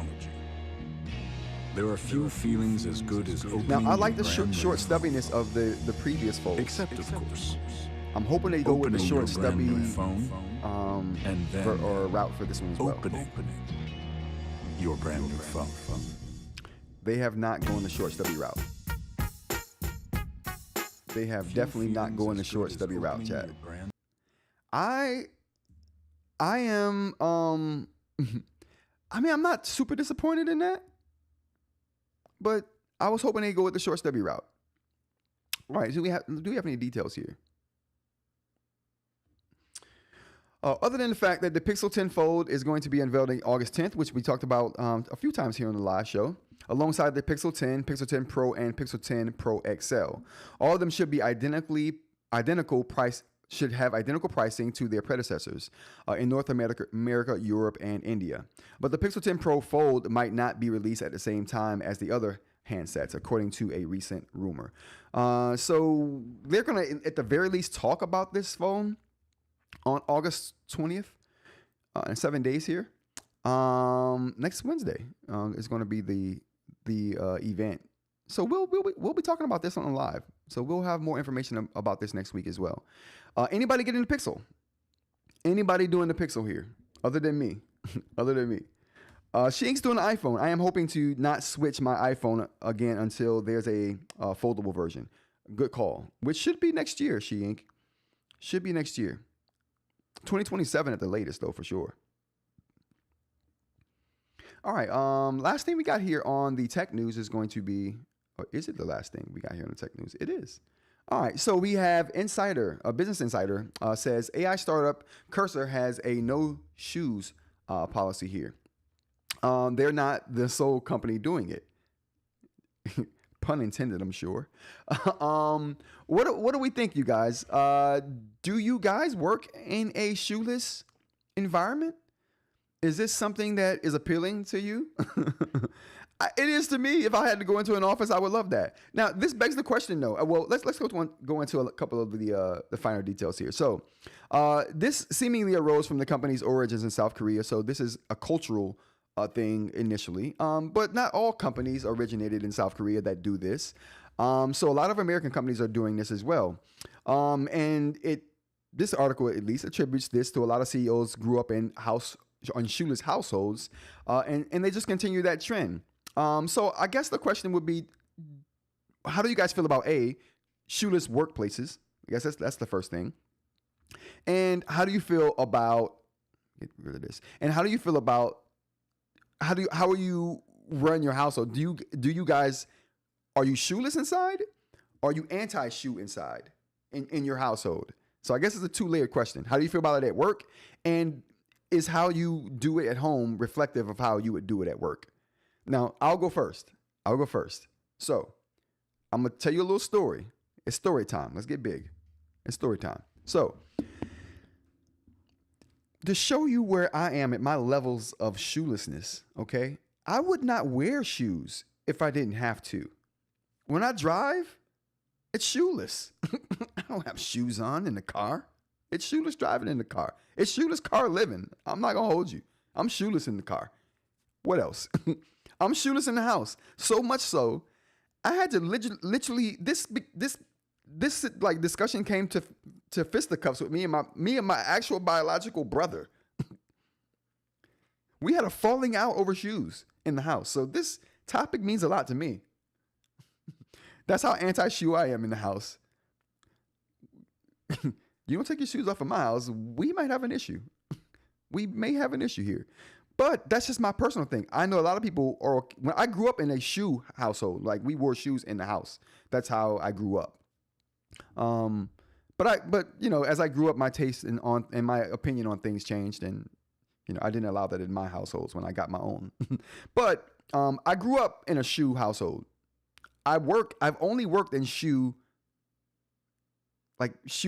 there are few feelings as good as opening. Now, I like the short stubbiness of the previous Fold. Except, of course, I'm hoping they go with the short stubby phone, and then or route for this one as well. Opening your brand new phone. They have not gone the short stubby route. They have definitely not gone the short stubby route, Chad. I am I mean, I'm not super disappointed in that, but I was hoping they'd go with the short stubby route. All right, do we have any details here? Other than the fact that the Pixel 10 Fold is going to be unveiled on August 10th, which we talked about a few times here on the live show, alongside the Pixel 10, Pixel 10 Pro, and Pixel 10 Pro XL. All of them should be identical pricing to their predecessors in North America, Europe, and India. But the Pixel 10 Pro Fold might not be released at the same time as the other handsets, according to a recent rumor. So they're going to, at the very least, talk about this phone on August 20th, in 7 days here. Next Wednesday is going to be the event. So we'll be talking about this on live. So we'll have more information about this next week as well. Anybody getting the Pixel? Anybody doing the Pixel here? Other than me. Sheink's doing the iPhone. I am hoping to not switch my iPhone again until there's a foldable version. Good call. Which should be next year, Sheink. Should be next year. 2027 at the latest, though, for sure. All right. Last thing we got here on the tech news is going to be, or is it the last thing we got here on the tech news? It is. All right. So we have Business Insider says AI startup Cursor has a no shoes policy here. They're not the sole company doing it. Pun intended, I'm sure. What do we think, you guys? Do you guys work in a shoeless environment? Is this something that is appealing to you? It is to me. If I had to go into an office, I would love that. Now, this begs the question, though. Well, let's go into a couple of the finer details here. So, this seemingly arose from the company's origins in South Korea. So, this is a cultural thing initially, but not all companies originated in South Korea that do this. So a lot of American companies are doing this as well. And this article at least attributes this to a lot of CEOs grew up in shoeless households, and they just continue that trend. So I guess the question would be, how do you guys feel about shoeless workplaces? I guess that's the first thing. And how do you feel about get rid of this? And how do you feel about how you run your household? Do you guys, are you shoeless inside? Or are you anti-shoe inside in your household? So I guess it's a two-layered question. How do you feel about it at work? And is how you do it at home reflective of how you would do it at work? Now, I'll go first. So I'm going to tell you a little story. It's story time. Let's get big. It's story time. So to show you where I am at my levels of shoelessness, okay, I would not wear shoes if I didn't have to. When I drive, it's shoeless. I don't have shoes on in the car. It's shoeless driving in the car. It's shoeless car living. I'm not going to hold you. I'm shoeless in the car. What else? I'm shoeless in the house. So much so, I had to literally, this like discussion came to fisticuffs with me and my actual biological brother. We had a falling out over shoes in the house. So this topic means a lot to me. That's how anti-shoe I am in the house. You don't take your shoes off of my house, we might have an issue. We may have an issue here. But that's just my personal thing. I know a lot of people, when I grew up in a shoe household, like we wore shoes in the house. That's how I grew up. But you know, as I grew up, my taste and my opinion on things changed, and you know, I didn't allow that in my households when I got my own. But I grew up in a shoe household. I've only worked in shoe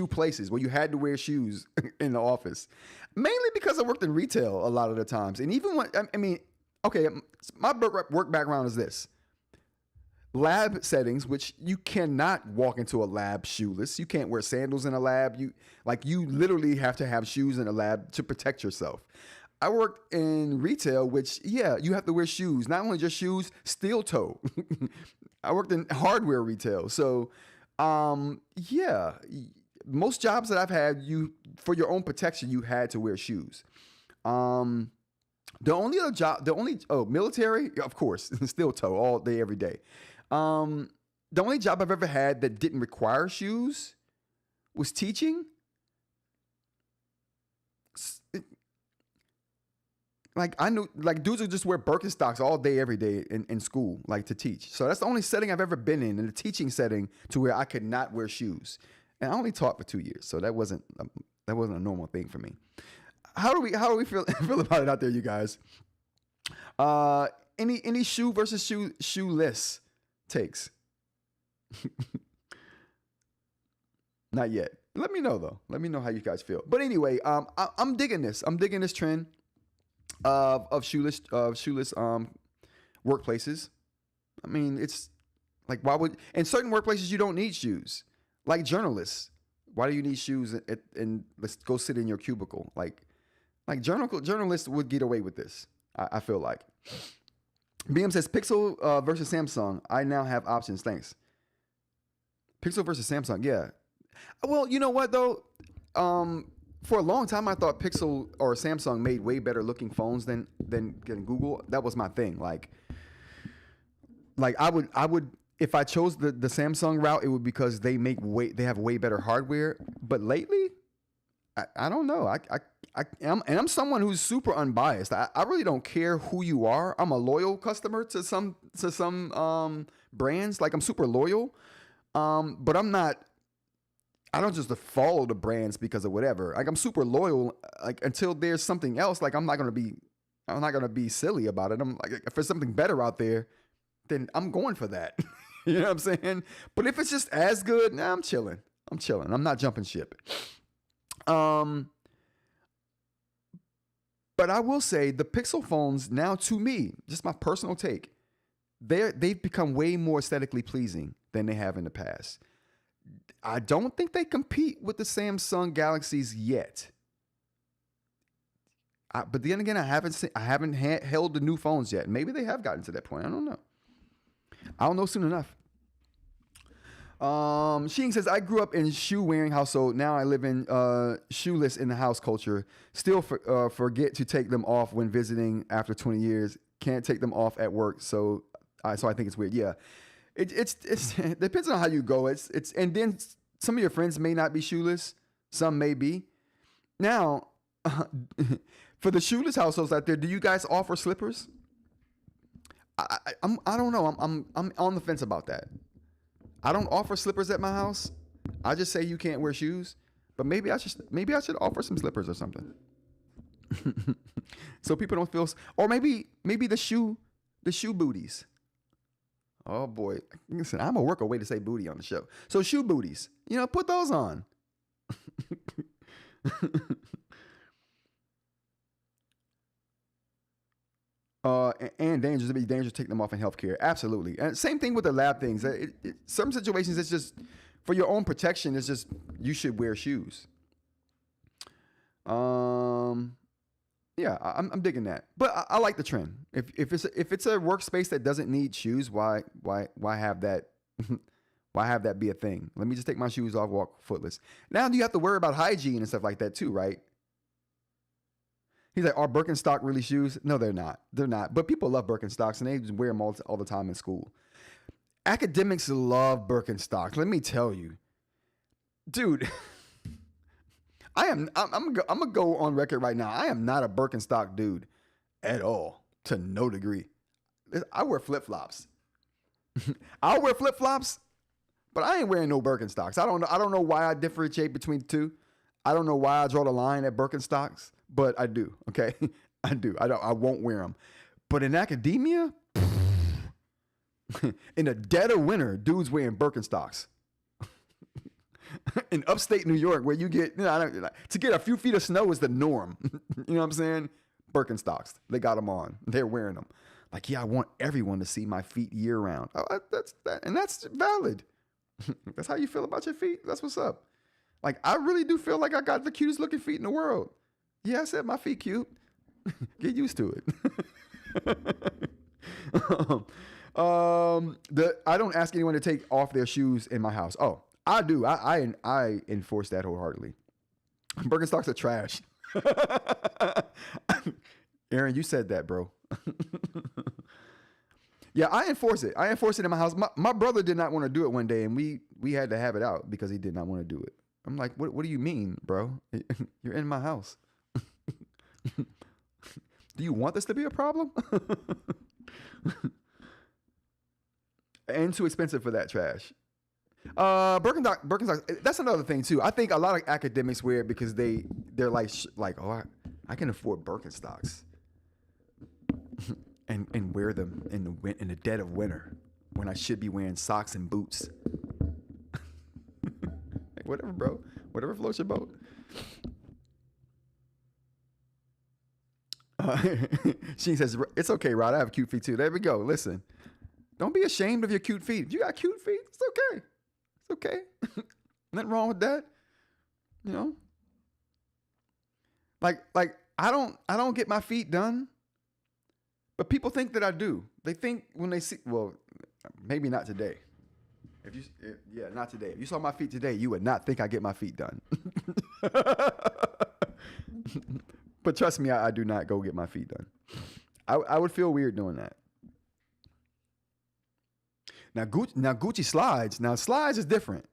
places where you had to wear shoes in the office, mainly because I worked in retail a lot of the times. And even when, okay, my work background is this: lab settings, which you cannot walk into a lab shoeless. You can't wear sandals in a lab. You literally have to have shoes in a lab to protect yourself. I worked in retail, which, yeah, you have to wear shoes. Not only just shoes, steel toe. I worked in hardware retail. So, yeah, most jobs that I've had, for your own protection, you had to wear shoes. The only other job, military, of course, steel toe all day, every day. The only job I've ever had that didn't require shoes was teaching. I knew, dudes would just wear Birkenstocks all day, every day in school, to teach. So that's the only setting I've ever been in a teaching setting, to where I could not wear shoes. And I only taught for 2 years, so that wasn't a normal thing for me. How do we feel about it out there, you guys? Any shoe versus shoeless takes? Not yet. Let me know though. Let me know how you guys feel. But anyway, I'm digging this. I'm digging this trend of shoeless workplaces. I mean, it's like, why would, in certain workplaces you don't need shoes? Like journalists, why do you need shoes and let's go sit in your cubicle? Like journalists would get away with this. I feel like. BM says Pixel versus Samsung. I now have options. Thanks. Pixel versus Samsung. Yeah. Well, you know what though? For a long time, I thought Pixel or Samsung made way better looking phones than Google. That was my thing. Like I would if I chose the Samsung route, it would be because they have way better hardware. But lately, I don't know. I'm someone who's super unbiased. I really don't care who you are. I'm a loyal customer to some brands. Like, I'm super loyal. But I'm not. I don't just follow the brands because of whatever. Like, I'm super loyal. Like, until there's something else. Like, I'm not gonna be silly about it. I'm like, if there's something better out there, then I'm going for that. You know what I'm saying? But if it's just as good, nah, I'm chilling. I'm not jumping ship. But I will say the Pixel phones now, to me, just my personal take, they've become way more aesthetically pleasing than they have in the past. I don't think they compete with the Samsung Galaxies yet. But then again, I haven't held the new phones yet. Maybe they have gotten to that point. I don't know. I'll know soon enough. Sheen says, I grew up in shoe wearing household. Now I live in shoeless in the house culture. Still forget to take them off when visiting after 20 years. Can't take them off at work. So I think it's weird. Yeah. It depends on how you go. And then some of your friends may not be shoeless. Some may be. Now, for the shoeless households out there, do you guys offer slippers? I don't know. I'm on the fence about that. I don't offer slippers at my house. I just say you can't wear shoes. But maybe I should offer some slippers or something. So people don't feel, or maybe the shoe booties. Oh boy. Listen, I'm gonna work a way to say booty on the show. So shoe booties, put those on. And dangerous. It'd be dangerous to take them off in healthcare. Absolutely. And same thing with the lab things. Some situations, it's just for your own protection. It's just you should wear shoes. Yeah, I'm digging that. But I like the trend. If it's a workspace that doesn't need shoes, why have that? Why have that be a thing? Let me just take my shoes off, walk footless. Now you have to worry about hygiene and stuff like that too, right? He's like, are Birkenstock really shoes? No, they're not. They're not. But people love Birkenstocks, and they just wear them all the time in school. Academics love Birkenstocks. Let me tell you, dude. I'm gonna go on record right now. I am not a Birkenstock dude at all, to no degree. I wear flip flops. I'll wear flip flops, but I ain't wearing no Birkenstocks. I don't know why I differentiate between the two. I don't know why I draw the line at Birkenstocks. But I do, okay? I do. I won't wear them. But in academia, in the dead of winter, dudes wearing Birkenstocks. In upstate New York, where you get, to get a few feet of snow is the norm. You know what I'm saying? Birkenstocks. They got them on. They're wearing them. Like, yeah, I want everyone to see my feet year round. And that's valid. That's how you feel about your feet. That's what's up. Like, I really do feel like I got the cutest looking feet in the world. Yeah, I said my feet cute. Get used to it. I don't ask anyone to take off their shoes in my house. Oh, I do. I enforce that wholeheartedly. Birkenstocks are trash. Aaron, you said that, bro. Yeah, I enforce it. I enforce it in my house. My brother did not want to do it one day, and we had to have it out because he did not want to do it. I'm like, what do you mean, bro? You're in my house. Do you want this to be a problem? And too expensive for that trash. Birkenstock. That's another thing too. I think a lot of academics wear it because they're like, oh, I can afford Birkenstocks, and wear them in the dead of winter when I should be wearing socks and boots. Like, whatever, bro. Whatever floats your boat. She says, it's okay, Rod. I have cute feet too. There we go. Listen, don't be ashamed of your cute feet. If you got cute feet, it's okay. It's okay. Nothing wrong with that. Like I don't get my feet done, but people think that I do. They think when they see, well, maybe not today. Not today. If you saw my feet today, you would not think I get my feet done. But trust me, I do not go get my feet done. I would feel weird doing that. Now Gucci slides. Now slides is different.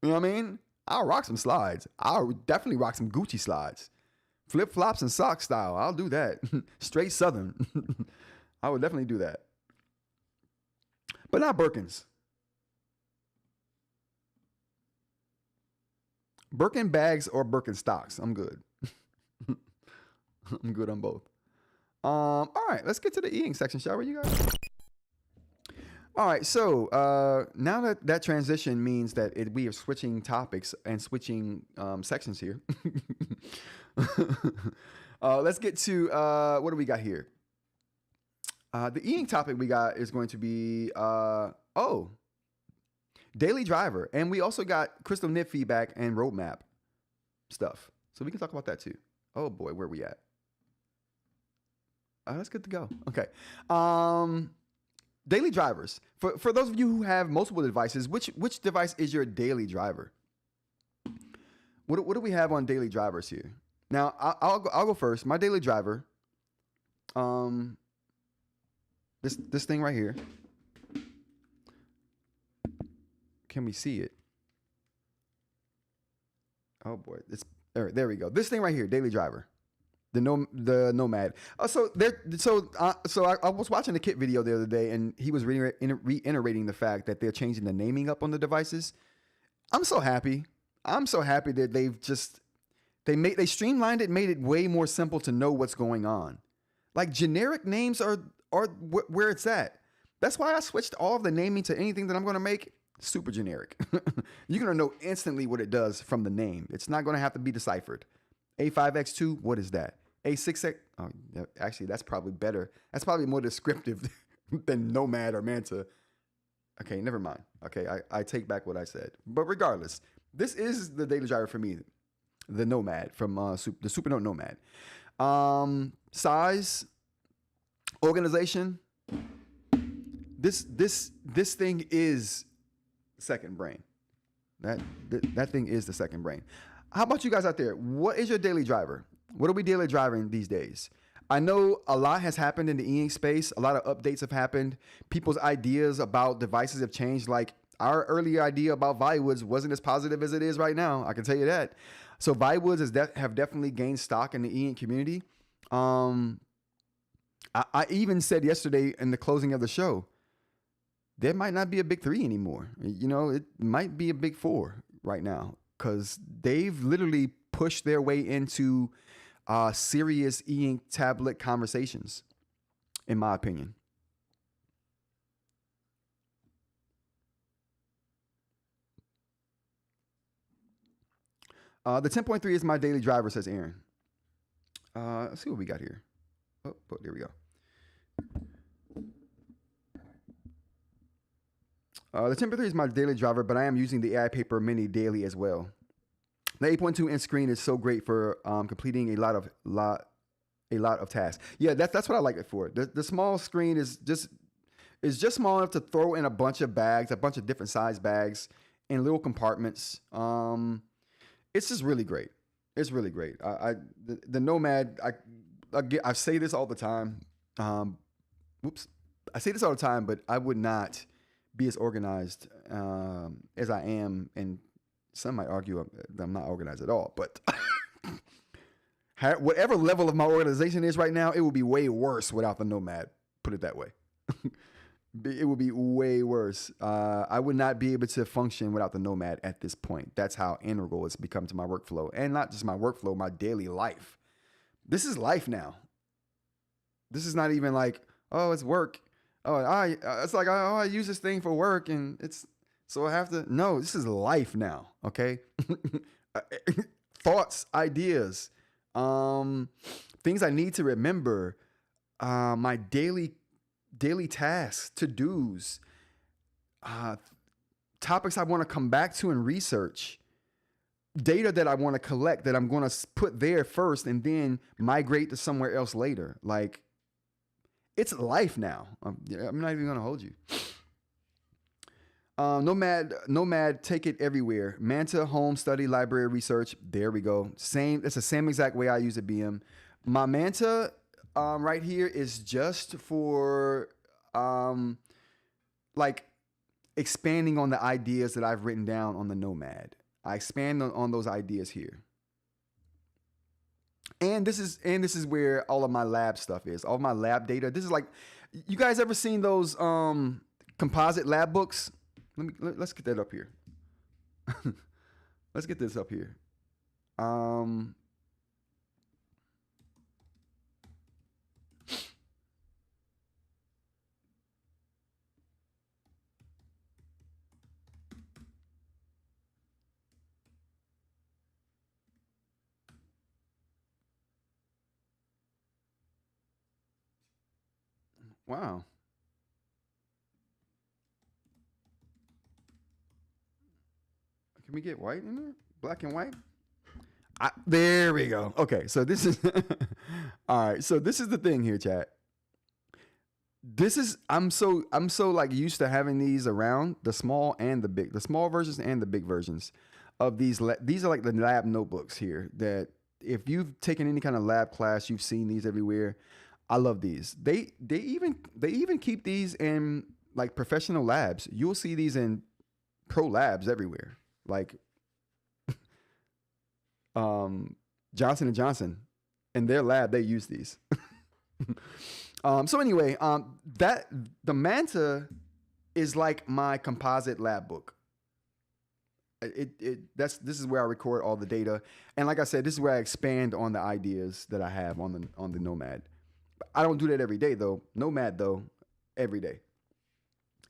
You know what I mean? I'll rock some slides. I'll definitely rock some Gucci slides. Flip flops and sock style. I'll do that. Straight Southern. I would definitely do that. But not Birkins. Birkin bags or Birkenstocks. I'm good. I'm good on both. All right, let's get to the eInk section, shall we, you guys? All right, so now that transition means that we are switching topics and switching sections here. Let's get to what do we got here? The eInk topic we got is going to be Daily Driver, and we also got Crystal Knit feedback and roadmap stuff, so we can talk about that too. Oh boy, where we at? That's good to go. Okay. daily drivers. For those of you who have multiple devices, which device is your daily driver? What do we have on daily drivers here? Now, I'll go first. My daily driver, this thing right here. Can we see it? Oh boy, there we go. This thing right here, daily driver, the Nomad. So I was watching the Kit video the other day, and he was reiterating the fact that they're changing the naming up on the devices. I'm so happy. I'm so happy that they streamlined it, made it way more simple to know what's going on. Like generic names are where it's at. That's why I switched all of the naming to anything that I'm going to make super generic. You're going to know instantly what it does from the name. It's not going to have to be deciphered. A5X2, what is that? A6X, oh, actually, that's probably better. That's probably more descriptive than Nomad or Manta. Okay, never mind. Okay, I take back what I said. But regardless, this is the daily driver for me, the Nomad from the Supernote Nomad. Size, organization. This thing is second brain. That thing is the second brain. How about you guys out there? What is your daily driver? What are we daily driving these days? I know a lot has happened in the eInk space. A lot of updates have happened. People's ideas about devices have changed. Like our earlier idea about Viwoods wasn't as positive as it is right now. I can tell you that. So Viwoods have definitely gained stock in the eInk community. I even said yesterday in the closing of the show, there might not be a big 3 anymore. You know, it might be a big 4 right now because they've literally pushed their way into serious eInk tablet conversations, in my opinion. The 10.3 is my daily driver, says Aaron. Let's see what we got here. Oh, there we go. The 10.3 is my daily driver, but I am using the AI Paper Mini daily as well. The 8.2 inch screen is so great for completing a lot of tasks. Yeah, that's what I like it for. The small screen is just small enough to throw in a bunch of bags, a bunch of different size bags in little compartments. It's just really great. It's really great. The Nomad. I say this all the time. I say this all the time, but I would not be as organized as I am, and some might argue that I'm not organized at all, but whatever level of my organization is right now, it would be way worse without the Nomad, put it that way. It would be way worse. I would not be able to function without the Nomad at this point. That's how integral it's become to my workflow, and not just my workflow, my daily life. This is life now. This is not even like, oh, it's work. Oh, it's like, oh, I use this thing for work and so I have to. No, this is life now. Okay. Thoughts, ideas, things I need to remember, my daily tasks, to-dos, topics I want to come back to and research, data that I want to collect that I'm going to put there first and then migrate to somewhere else later. Like, it's life now. I'm not even going to hold you. Nomad, take it everywhere. Manta, home, study, library, research. There we go. It's the same exact way I use a BM. My Manta right here is just for like expanding on the ideas that I've written down on the Nomad. I expand on those ideas here. And this is where all of my lab stuff is. All of my lab data. This is like, you guys ever seen those composite lab books? Let's get that up here. Let's get this up here. Wow. Can we get white in there? Black and white? There we go. Okay, so this is all right. So this is the thing here, chat. I'm so like used to having these around, the small and the big, the small versions and the big versions of these. These are like the lab notebooks here that if you've taken any kind of lab class, you've seen these everywhere. I love these. They even keep these in like professional labs. You'll see these in pro labs everywhere. Like Johnson and Johnson in their lab, they use these. So anyway, that the Manta is like my composite lab book. This is where I record all the data, and like I said, this is where I expand on the ideas that I have on the Nomad. I don't do that every day though. Nomad though, every day,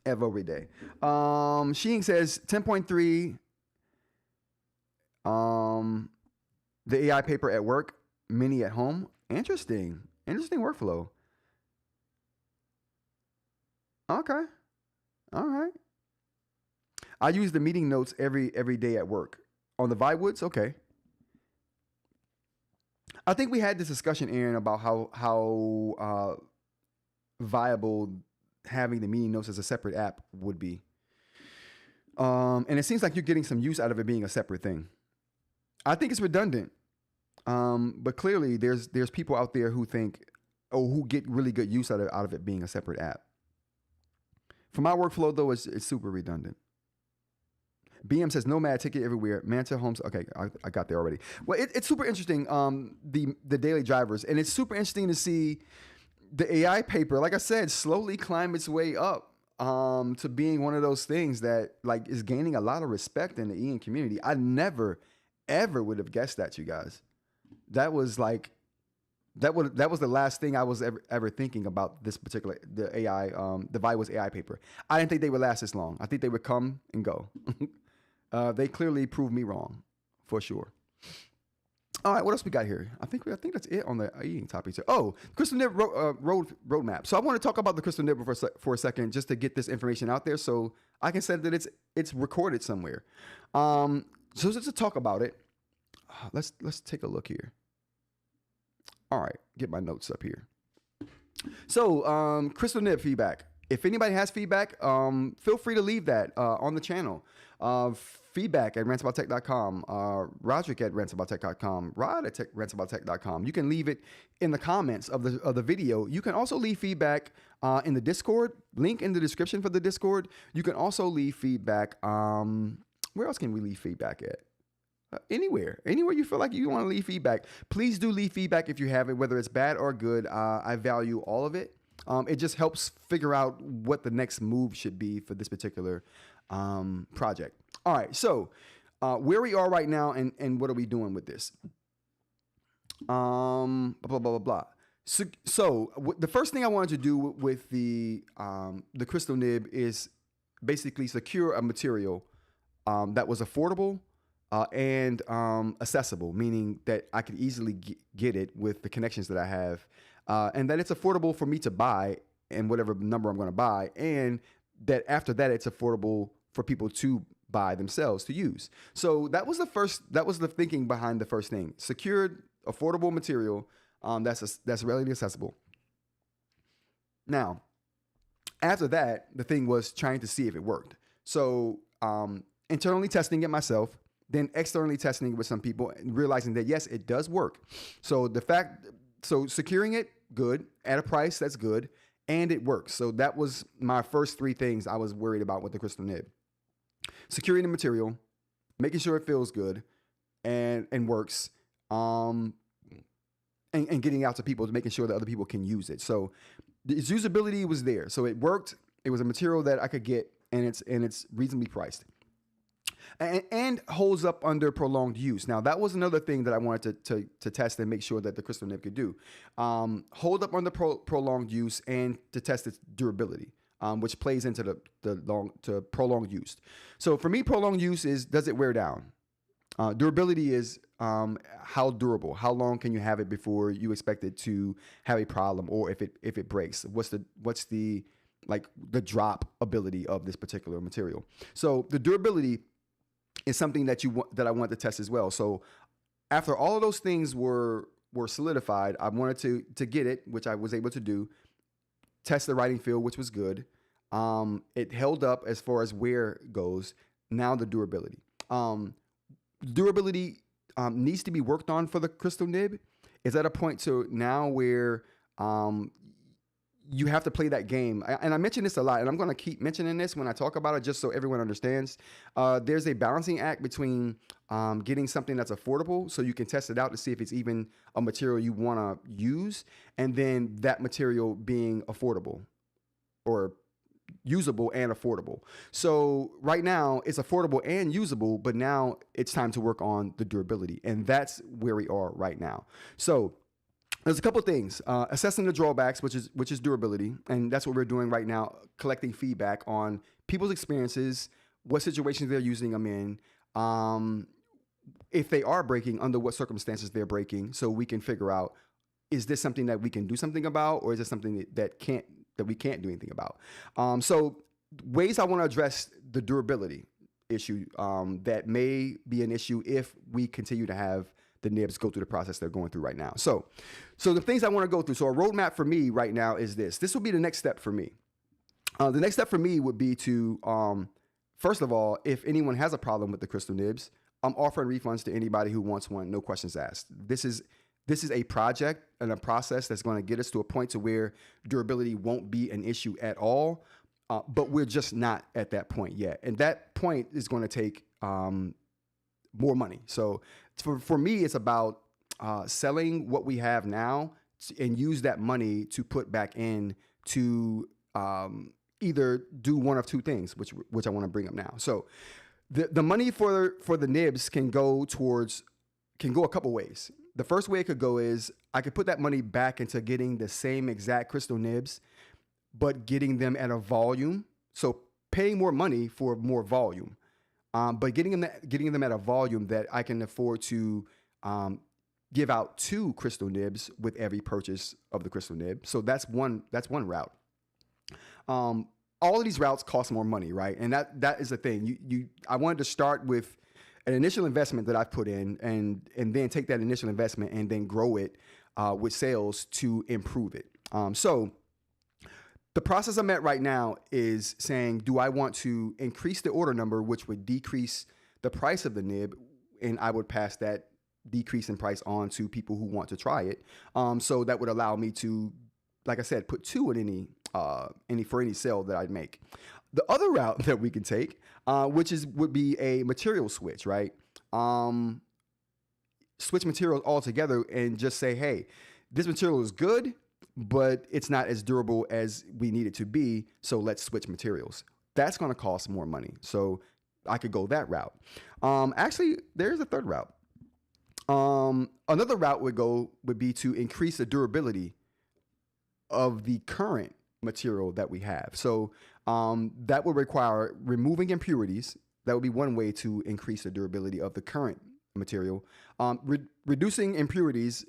every day. Sheen says 10.3. The AI paper at work, mini at home. Interesting workflow. Okay. All right. I use the meeting notes every day at work. On the Viwoods, okay. I think we had this discussion, Aaron, about how viable having the meeting notes as a separate app would be. And it seems like you're getting some use out of it being a separate thing. I think it's redundant. But clearly there's people out there who think, who get really good use out of it being a separate app. For my workflow, though, it's super redundant. BM says Nomad ticket everywhere. Manta Homes. Okay, I got there already. Well, it's super interesting. The daily drivers, and it's super interesting to see the AI paper. Like I said, slowly climb its way up to being one of those things that like is gaining a lot of respect in the eInk community. I never ever would have guessed that, you guys. That was like. That was the last thing I was ever thinking about this particular the AI the Viwoods AI paper. I didn't think they would last this long. I think they would come and go. They clearly proved me wrong, for sure. All right, what else we got here? I think that's it on the eating topic. Oh, Crystal Nib roadmap. So I want to talk about the Crystal Nib for a second, just to get this information out there, so I can say that it's recorded somewhere. So just to talk about it, let's take a look here. All right, get my notes up here. So, Crystal Nib feedback. If anybody has feedback, feel free to leave that on the channel. Feedback at rantsaboutTech.com, Roderick at rantsaboutTech.com, Rod at rantsaboutTech.com. You can leave it in the comments of the video. You can also leave feedback in the Discord. Link in the description for the Discord. You can also leave feedback. Where else can we leave feedback at? Anywhere you feel like you want to leave feedback, please do leave feedback if you have it, whether it's bad or good. I value all of it. It just helps figure out what the next move should be for this particular project. All right, so where we are right now and what are we doing with this? Blah, blah, blah, blah. So the first thing I wanted to do with the Crystal Nib is basically secure a material that was affordable and accessible, meaning that I could easily get it with the connections that I have, and that it's affordable for me to buy and whatever number I'm going to buy, and that after that it's affordable for people to buy themselves to use. So that was the thinking behind the first thing: secured, affordable material that's readily accessible. Now, after that, the thing was trying to see if it worked. So internally testing it myself. Then externally testing it with some people and realizing that, yes, it does work. So securing it, good. At a price, that's good. And it works. So that was my first three things I was worried about with the Crystal Nib. Securing the material, making sure it feels good and works, and getting out to people, making sure that other people can use it. So its usability was there. So it worked. It was a material that I could get, and it's reasonably priced. And holds up under prolonged use. Now, that was another thing that I wanted to test and make sure that the Crystal Nib could do. Hold up under prolonged use and to test its durability, which plays into the prolonged use. So for me, prolonged use is, does it wear down? Durability is how durable, how long can you have it before you expect it to have a problem, or if it breaks, what's the drop ability of this particular material. So the durability is something that I want to test as well. So after all of those things were solidified, I wanted to get it, which I was able to do, test the writing field, which was good. It held up as far as wear goes. Now the durability. Durability needs to be worked on for the crystal nib. It's at a point to now where you have to play that game. And I mention this a lot, and I'm going to keep mentioning this when I talk about it, just so everyone understands. There's a balancing act between getting something that's affordable so you can test it out to see if it's even a material you want to use, and then that material being affordable or usable and affordable. So right now it's affordable and usable, but now it's time to work on the durability. And that's where we are right now. So there's a couple of things, assessing the drawbacks, which is durability. And that's what we're doing right now, collecting feedback on people's experiences, what situations they're using them in, if they are breaking, under what circumstances they're breaking, so we can figure out, is this something that we can do something about, or is it something that we can't do anything about? So ways I want to address the durability issue that may be an issue if we continue to have the nibs go through the process they're going through right now. So the things I want to go through. So a roadmap for me right now is this. This will be the next step for me. The next step for me would be to, first of all, if anyone has a problem with the crystal nibs, I'm offering refunds to anybody who wants one, no questions asked. This is a project and a process that's going to get us to a point to where durability won't be an issue at all, but we're just not at that point yet. And that point is going to take more money. So for me, it's about selling what we have now and use that money to put back in to either do one of two things, which I want to bring up now. So the money for the nibs can go a couple ways. The first way it could go is I could put that money back into getting the same exact crystal nibs, but getting them at a volume. So paying more money for more volume, but getting them at a volume that I can afford to give out 2 crystal nibs with every purchase of the crystal nib. So that's one route. All of these routes cost more money, right? And that is the thing. I wanted to start with an initial investment that I've put in, and then take that initial investment and then grow it with sales to improve it. So the process I'm at right now is saying, do I want to increase the order number, which would decrease the price of the nib, and I would pass that decrease in price on to people who want to try it. So that would allow me to, like I said, put 2 in any sale that I'd make. The other route that we can take, would be a material switch, right? Switch materials altogether and just say, hey, this material is good, but it's not as durable as we need it to be, so let's switch materials. That's going to cost more money. So I could go that route. Actually, there's a third route. Another route would be to increase the durability of the current material that we have. So that would require removing impurities. That would be one way to increase the durability of the current material. Reducing impurities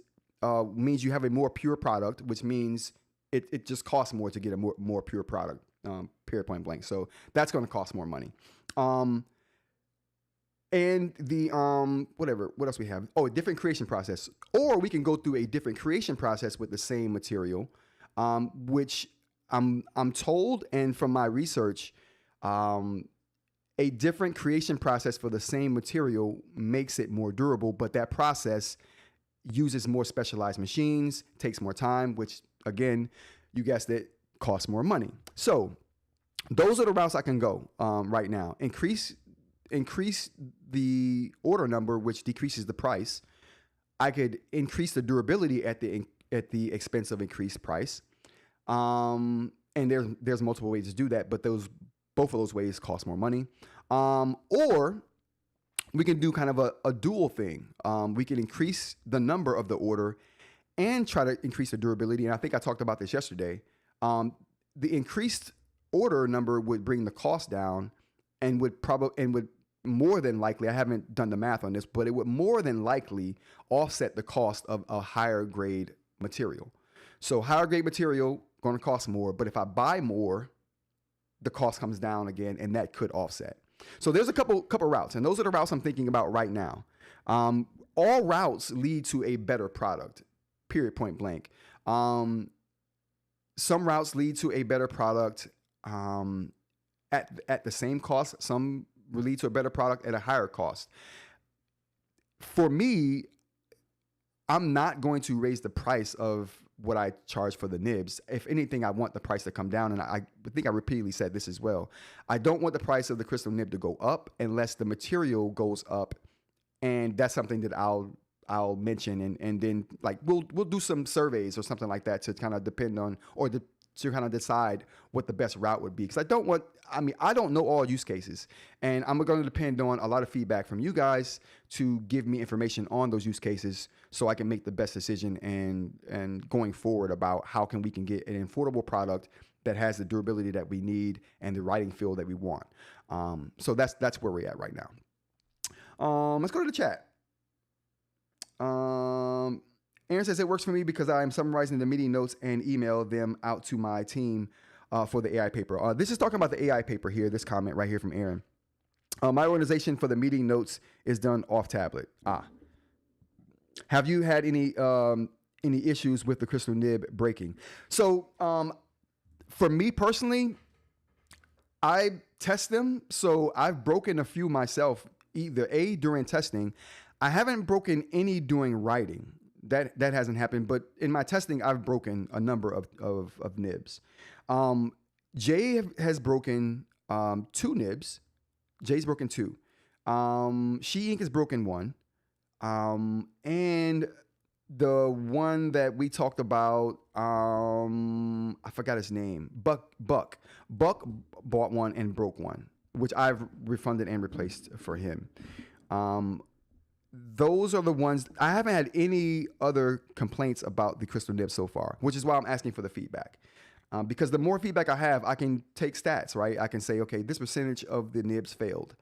means you have a more pure product, which means it just costs more to get a more pure product, period, point blank. So that's going to cost more money. And the what else we have? Oh, a different creation process. Or we can go through a different creation process with the same material, which I'm told, and from my research, a different creation process for the same material makes it more durable, but that process uses more specialized machines, takes more time, which again, you guessed it, costs more money. So those are the routes I can go right now. Increase the order number, which decreases the price. I could increase the durability at the expense of increased price. And there's multiple ways to do that, but both of those ways cost more money. Or we can do kind of a dual thing. We can increase the number of the order and try to increase the durability. And I think I talked about this yesterday. The increased order number would bring the cost down and would more than likely, I haven't done the math on this, but it would more than likely offset the cost of a higher grade material. So higher grade material going to cost more, but if I buy more, the cost comes down again, and that could offset. So there's a couple routes, and those are the routes I'm thinking about right now. All routes lead to a better product, period, point blank. some routes lead to a better product at the same cost. Some will lead to a better product at a higher cost. For me, I'm not going to raise the price of what I charge for the nibs. If anything, I want the price to come down. And I think I repeatedly said this as well. I don't want the price of the crystal nib to go up unless the material goes up. And that's something that I'll mention. And then like we'll do some surveys or something like that to kind of depend on, or to kind of decide what the best route would be. Because I don't know all use cases. And I'm going to depend on a lot of feedback from you guys to give me information on those use cases so I can make the best decision and going forward about how we can get an affordable product that has the durability that we need and the writing feel that we want. So that's where we're at right now. Let's go to the chat. Aaron says it works for me because I am summarizing the meeting notes and email them out to my team for the AI paper. This is talking about the AI paper here, this comment right here from Aaron. My organization for the meeting notes is done off tablet. Have you had any issues with the crystal nib breaking? So for me personally, I test them. So I've broken a few myself, either during testing. I haven't broken any during writing. That hasn't happened, but in my testing, I've broken a number of nibs. Jay has broken 2 nibs. Jay's broken 2. eInk has broken 1. And the one that we talked about, I forgot his name. Buck bought one and broke one, which I've refunded and replaced for him. Those are the ones. I haven't had any other complaints about the crystal nib so far, which is why I'm asking for the feedback. Because the more feedback I have, I can take stats, right? I can say, okay, this percentage of the nibs failed.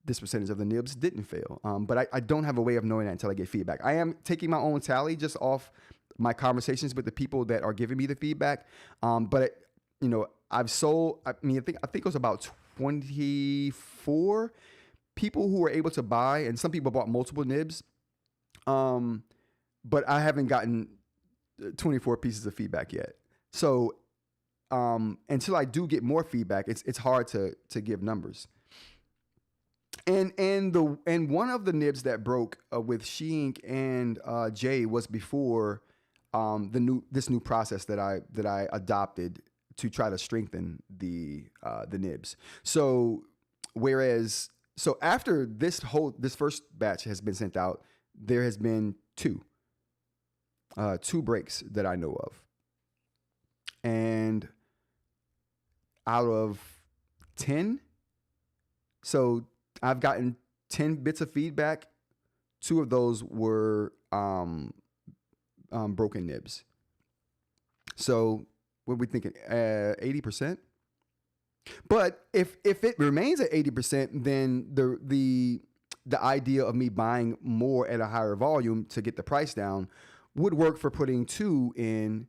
This percentage of the nibs didn't fail. But I don't have a way of knowing that until I get feedback. I am taking my own tally just off my conversations with the people that are giving me the feedback. But I've sold. I think it was about 24 people who were able to buy, and some people bought multiple nibs. But I haven't gotten 24 pieces of feedback yet. So until I do get more feedback, it's hard to give numbers. And one of the nibs that broke with eInk and Jay was before this new process that I adopted to try to strengthen the nibs. So after this first batch has been sent out, there has been 2 breaks that I know of. And out of 10, so I've gotten 10 bits of feedback. 2 of those were broken nibs. So what are we thinking? 80%? But if it remains at 80%, then the idea of me buying more at a higher volume to get the price down would work for putting 2 in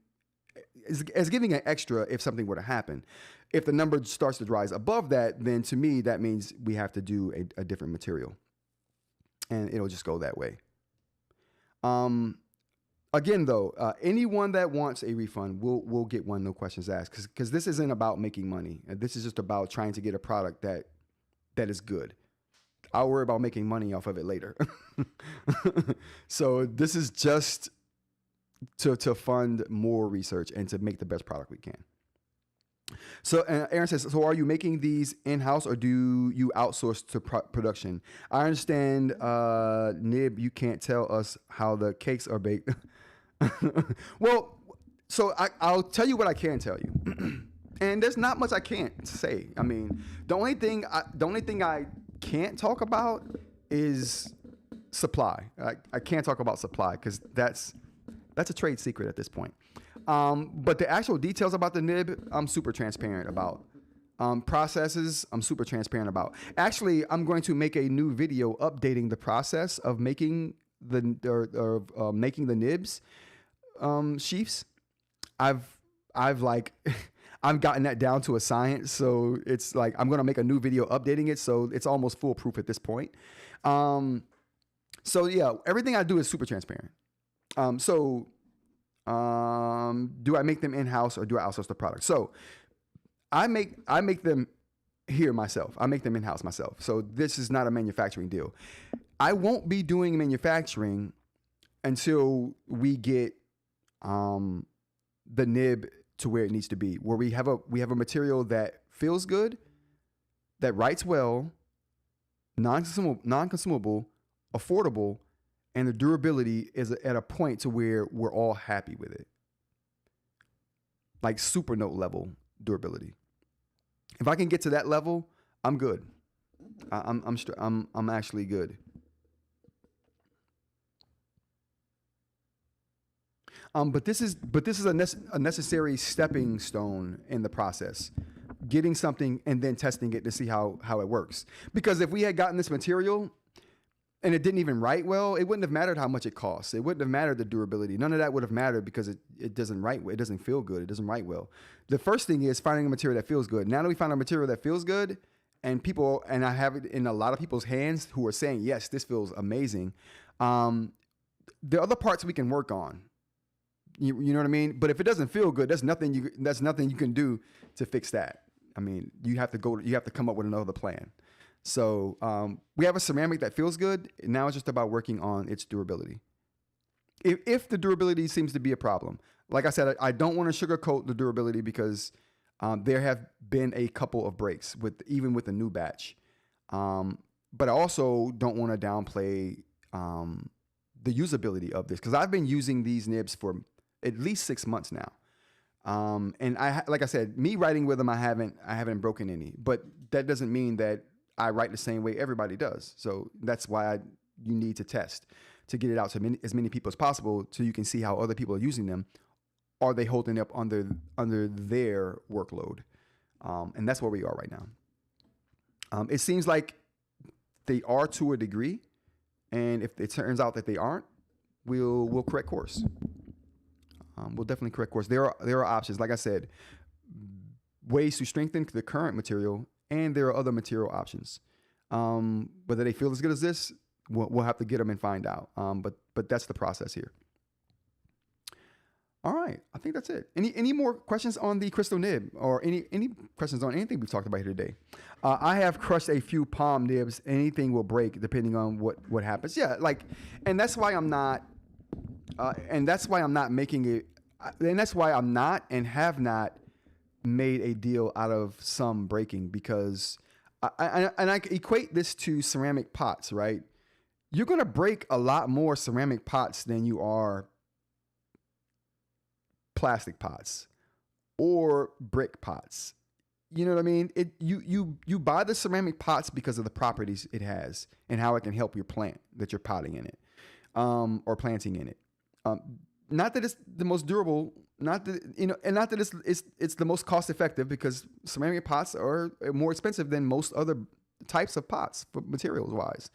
as giving an extra if something were to happen. If the number starts to rise above that, then to me that means we have to do a different material, and it'll just go that way. Again, though, anyone that wants a refund will get one, no questions asked, because this isn't about making money. This is just about trying to get a product that is good. I'll worry about making money off of it later. So this is just to fund more research and to make the best product we can. So Aaron says, so are you making these in-house or do you outsource to production? I understand, Nib, you can't tell us how the cakes are baked. Well, so I'll tell you what I can tell you. And there's not much I can't say. I mean, the only thing I can't talk about is supply. I can't talk about supply because that's a trade secret at this point. But the actual details about the nib, I'm super transparent about. Processes, I'm super transparent about. Actually, I'm going to make a new video updating the process of making the nibs sheaths. I've gotten that down to a science, so it's like I'm gonna make a new video updating it, so it's almost foolproof at this point. So yeah, everything I do is super transparent. So Do I make them in-house or do I outsource the product? So I make them here myself. I make them in-house myself. So this is not a manufacturing deal. I won't be doing manufacturing until we get the nib to where it needs to be, where we have a material that feels good, that writes well, non-consumable, affordable, and the durability is at a point to where we're all happy with it. Like Supernote level durability. If I can get to that level, I'm good. I'm actually good. But this is a necessary stepping stone in the process. Getting something and then testing it to see how it works. Because if we had gotten this material and it didn't even write well, it wouldn't have mattered how much it costs. It wouldn't have mattered the durability. None of that would have mattered because it doesn't write well. It doesn't feel good. It doesn't write well. The first thing is finding a material that feels good. Now that we found a material that feels good, and I have it in a lot of people's hands who are saying, yes, this feels amazing. The other parts we can work on. You know what I mean? But if it doesn't feel good, that's nothing you can do to fix that. I mean, you have to come up with another plan. So we have a ceramic that feels good. Now it's just about working on its durability. If the durability seems to be a problem, like I said, I don't want to sugarcoat the durability because there have been a couple of breaks even with the new batch. But I also don't want to downplay the usability of this because I've been using these nibs for at least 6 months now. And like I said, me writing with them, I haven't broken any, but that doesn't mean that I write the same way everybody does. So that's why you need to test to get it out to as many people as possible so you can see how other people are using them. Are they holding up under their workload? And that's where we are right now. It seems like they are to a degree. And if it turns out that they aren't, we'll correct course. We'll definitely correct course. There are options, like I said, ways to strengthen the current material, and there are other material options. Whether they feel as good as this, we'll have to get them and find out. But that's the process here. All right, I think that's it. Any more questions on the crystal nib, or any questions on anything we've talked about here today? I have crushed a few palm nibs. Anything will break depending on what happens. Yeah, and that's why I'm not. And that's why I'm not making it. And that's why I'm not and have not made a deal out of some breaking, because I equate this to ceramic pots, right? You're going to break a lot more ceramic pots than you are plastic pots or brick pots. You know what I mean? You buy the ceramic pots because of the properties it has and how it can help your plant that you're potting in it, or planting in it. Not that it's the most durable, and not that it's the most cost effective, because ceramic pots are more expensive than most other types of pots materials wise.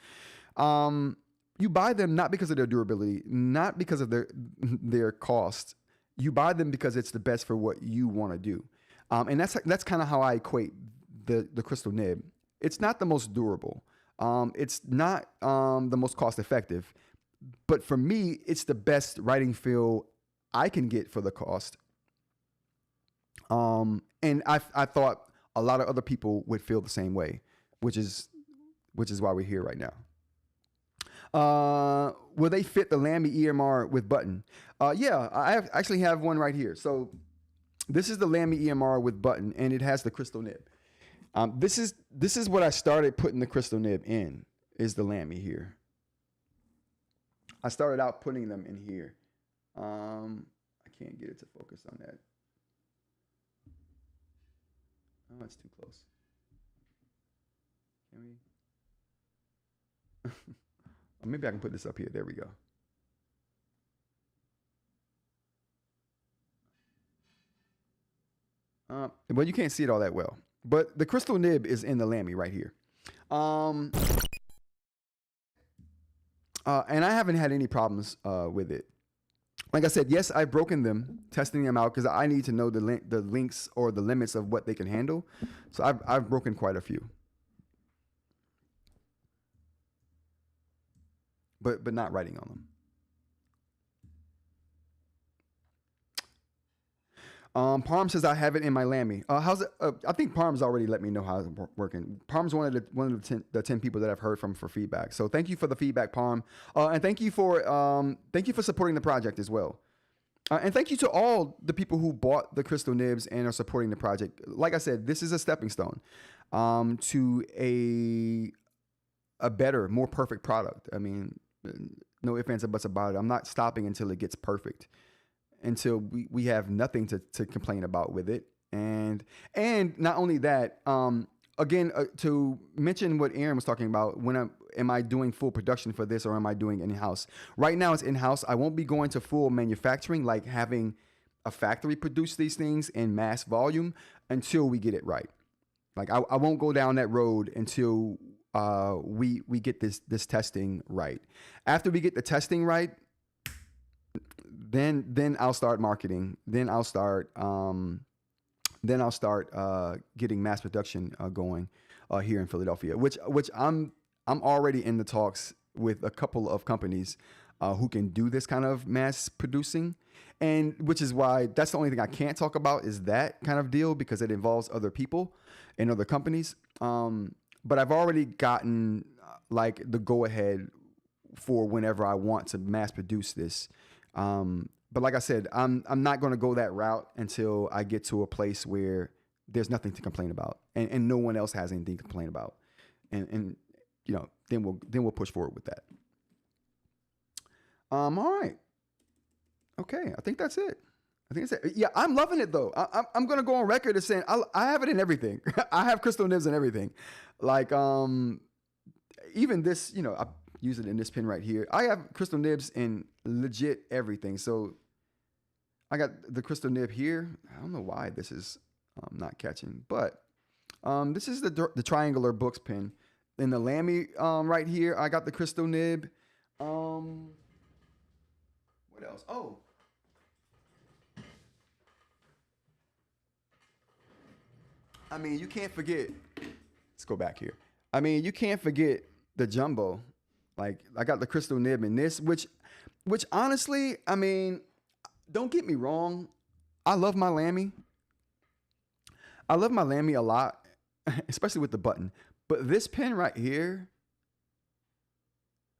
You buy them not because of their durability, not because of their cost. You buy them because it's the best for what you want to do. And that's kind of how I equate the crystal nib. It's not the most durable. It's not the most cost effective. But for me, it's the best writing feel I can get for the cost. And I thought a lot of other people would feel the same way, which is why we're here right now. Will they fit the Lamy EMR with button? Yeah, I actually have one right here. So this is the Lamy EMR with button, and it has the crystal nib. This is what I started putting the crystal nib in, is the Lamy here. I started out putting them in here. I can't get it to focus on that. Oh, it's too close. Can we? Or maybe I can put this up here. There we go. Well, you can't see it all that well, but the crystal nib is in the Lamy right here. And I haven't had any problems with it. Like I said, yes, I've broken them, testing them out, because I need to know the links or the limits of what they can handle. So I've broken quite a few, but not writing on them. Parm says I have it in my Lamy. How's it? I think Parm's already let me know how it's working. Parm's one of the 10 people that I've heard from for feedback. So thank you for the feedback, Parm, and thank you for supporting the project as well. And thank you to all the people who bought the crystal nibs and are supporting the project. Like I said, this is a stepping stone to a better, more perfect product. I mean, no ifs, ands, or buts about it. I'm not stopping until it gets perfect, until we have nothing to complain about with it. And not only that, again, to mention what Aaron was talking about, am I doing full production for this or am I doing in-house? Right now it's in-house. I won't be going to full manufacturing, like having a factory produce these things in mass volume until we get it right. Like I won't go down that road until we get this testing right. After we get the testing right, then I'll start marketing. Then I'll start getting mass production going here in Philadelphia, which I'm already in the talks with a couple of companies who can do this kind of mass producing, and which is why that's the only thing I can't talk about is that kind of deal, because it involves other people and other companies. But I've already gotten like the go ahead for whenever I want to mass produce this. But like I said, I'm not going to go that route until I get to a place where there's nothing to complain about and no one else has anything to complain about. And you know, then we'll push forward with that. All right. Okay. I think that's it. Yeah, I'm loving it though. I'm going to go on record as saying I have it in everything. I have crystal nibs in everything. Like, even this, you know, I use it in this pen right here. I have crystal nibs in legit everything. So I got the crystal nib here. I don't know why this is not catching, but this is the triangular Boox pen. In the Lamy right here, I got the crystal nib. What else? Oh. I mean, you can't forget. Let's go back here. I mean, you can't forget the jumbo. Like, I got the crystal nib in this, which honestly, I mean, don't get me wrong. I love my Lamy. I love my Lamy a lot, especially with the button. But this pen right here,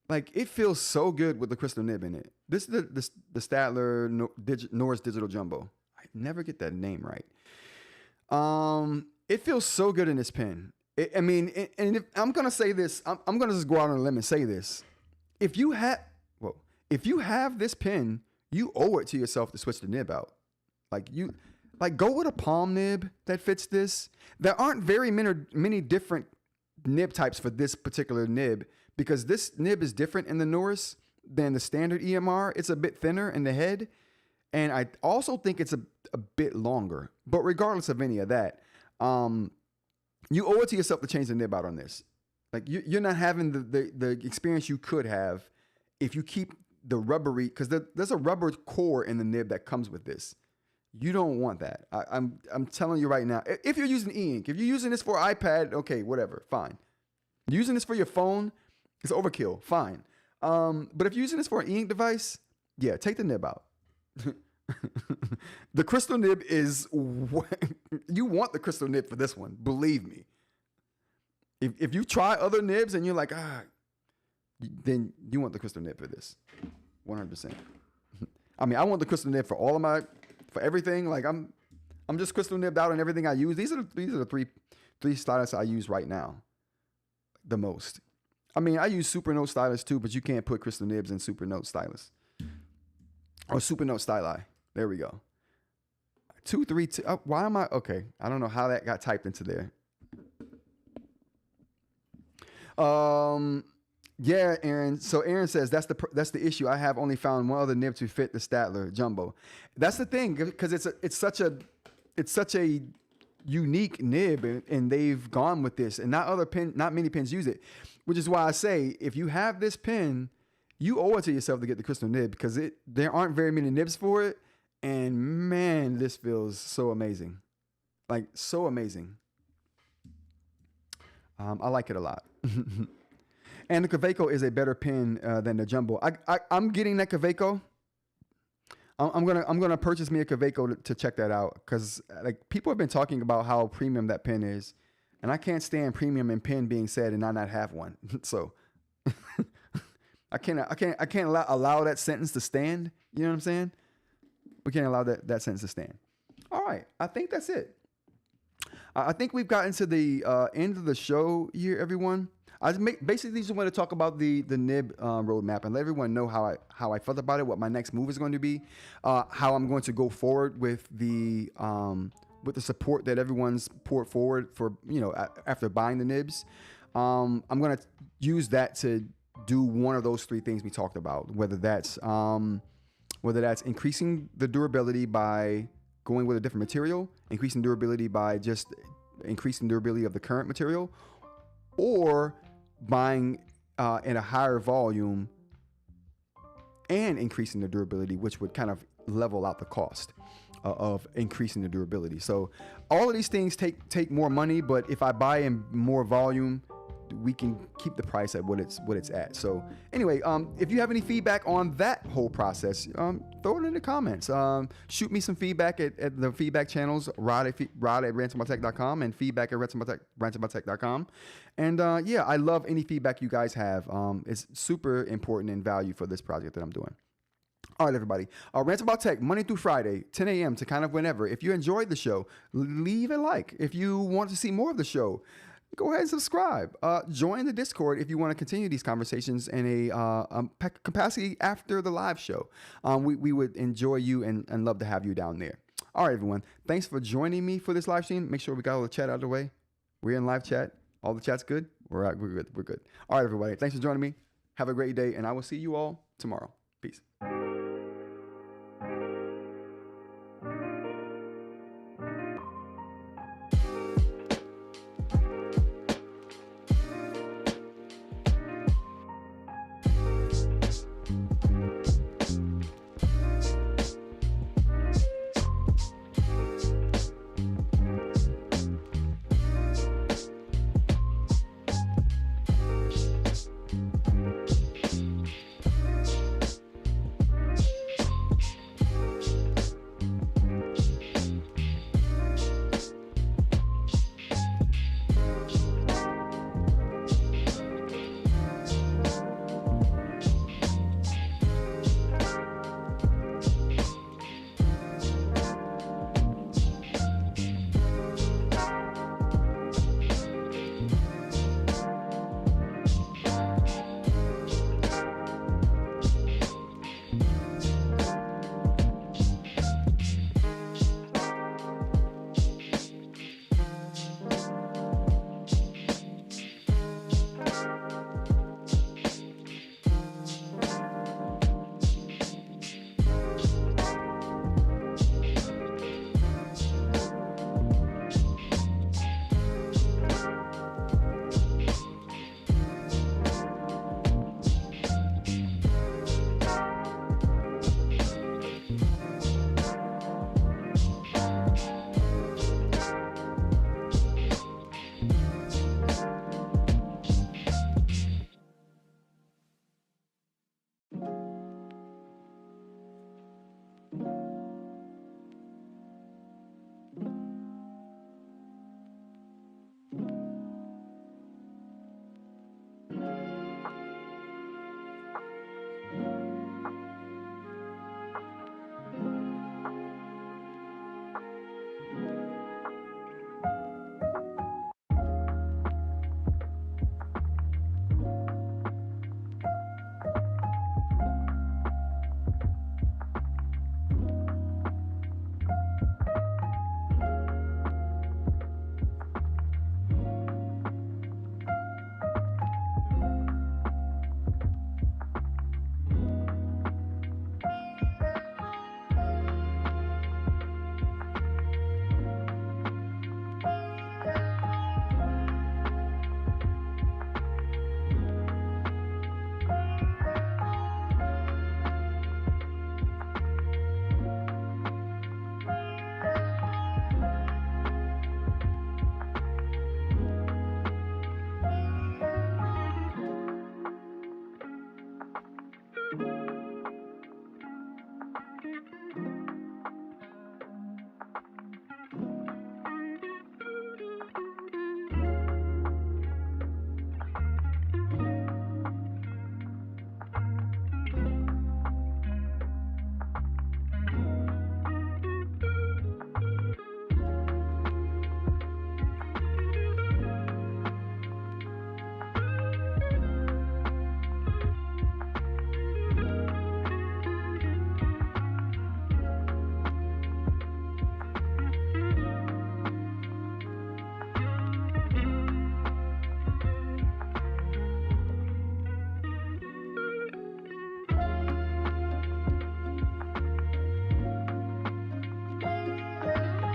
like, it feels so good with the crystal nib in it. This is the Statler Norris Digital Jumbo. I never get that name right. It feels so good in this pen. And if I'm gonna say this, I'm gonna just go out on a limb and say this. If you have this pen, you owe it to yourself to switch the nib out. Go with a palm nib that fits this. There aren't very many different nib types for this particular nib, because this nib is different in the Norris than the standard EMR. It's a bit thinner in the head, and I also think it's a bit longer. But regardless of any of that, you owe it to yourself to change the nib out on this. Like, you're not having the experience you could have if you keep the rubbery, because there's a rubber core in the nib that comes with this. You don't want that. I'm telling you right now. If you're using eInk, if you're using this for iPad, okay, whatever, fine. Using this for your phone, it's overkill, fine. But if you're using this for an eInk device, yeah, take the nib out. The crystal nib is you want the crystal nib for this one, believe me. If you try other nibs and you're like, then you want the crystal nib for this, 100%. I mean, I want the crystal nib for for everything. Like, I'm just crystal nibbed out on everything I use. These are the three stylus I use right now the most. I mean, I use Supernote stylus too, but you can't put crystal nibs in Supernote stylus or Supernote styli. There we go. 232. Why am I? Okay. I don't know how that got typed into there. Yeah, Aaron. So Aaron says that's the issue. I have only found one other nib to fit the Statler Jumbo. That's the thing, because it's such a unique nib, and they've gone with this, and not many pens use it, which is why I say if you have this pen, you owe it to yourself to get the crystal nib, because there aren't very many nibs for it. And man, this feels so amazing. Like, so amazing. I like it a lot. And the Kaweco is a better pen than the Jumbo. I'm getting that Kaweco. I'm gonna purchase me a Kaweco to check that out, because like people have been talking about how premium that pen is, and I can't stand premium and pen being said and I not have one. So I can't allow that sentence to stand. You know what I'm saying? We can't allow that sentence to stand. All right, I think that's it. I think we've gotten to the end of the show here, everyone. Basically just want to talk about the nib roadmap and let everyone know how I felt about it, what my next move is going to be, how I'm going to go forward with the support that everyone's poured forward for, after buying the nibs. I'm going to use that to do one of those three things we talked about, whether that's increasing the durability by going with a different material, increasing durability by just increasing durability of the current material, or buying in a higher volume and increasing the durability, which would kind of level out the cost of increasing the durability. So all of these things take more money, but if I buy in more volume, we can keep the price at what it's at. So anyway, if you have any feedback on that whole process, throw it in the comments. Shoot me some feedback at the feedback channels, Rod at ransombytech.com and feedback at ransombytech.com. And yeah, I love any feedback you guys have. It's super important and value for this project that I'm doing. All right, everybody. Rants About Tech, Monday through Friday, 10 a.m. to kind of whenever. If you enjoyed the show, leave a like. If you want to see more of the show, go ahead and subscribe. Join the Discord if you want to continue these conversations in a capacity after the live show. We would enjoy you and love to have you down there. All right, everyone. Thanks for joining me for this live stream. Make sure we got all the chat out of the way. We're in live chat. All the chat's good. We're good. We're good. All right, everybody. Thanks for joining me. Have a great day, and I will see you all tomorrow. Peace.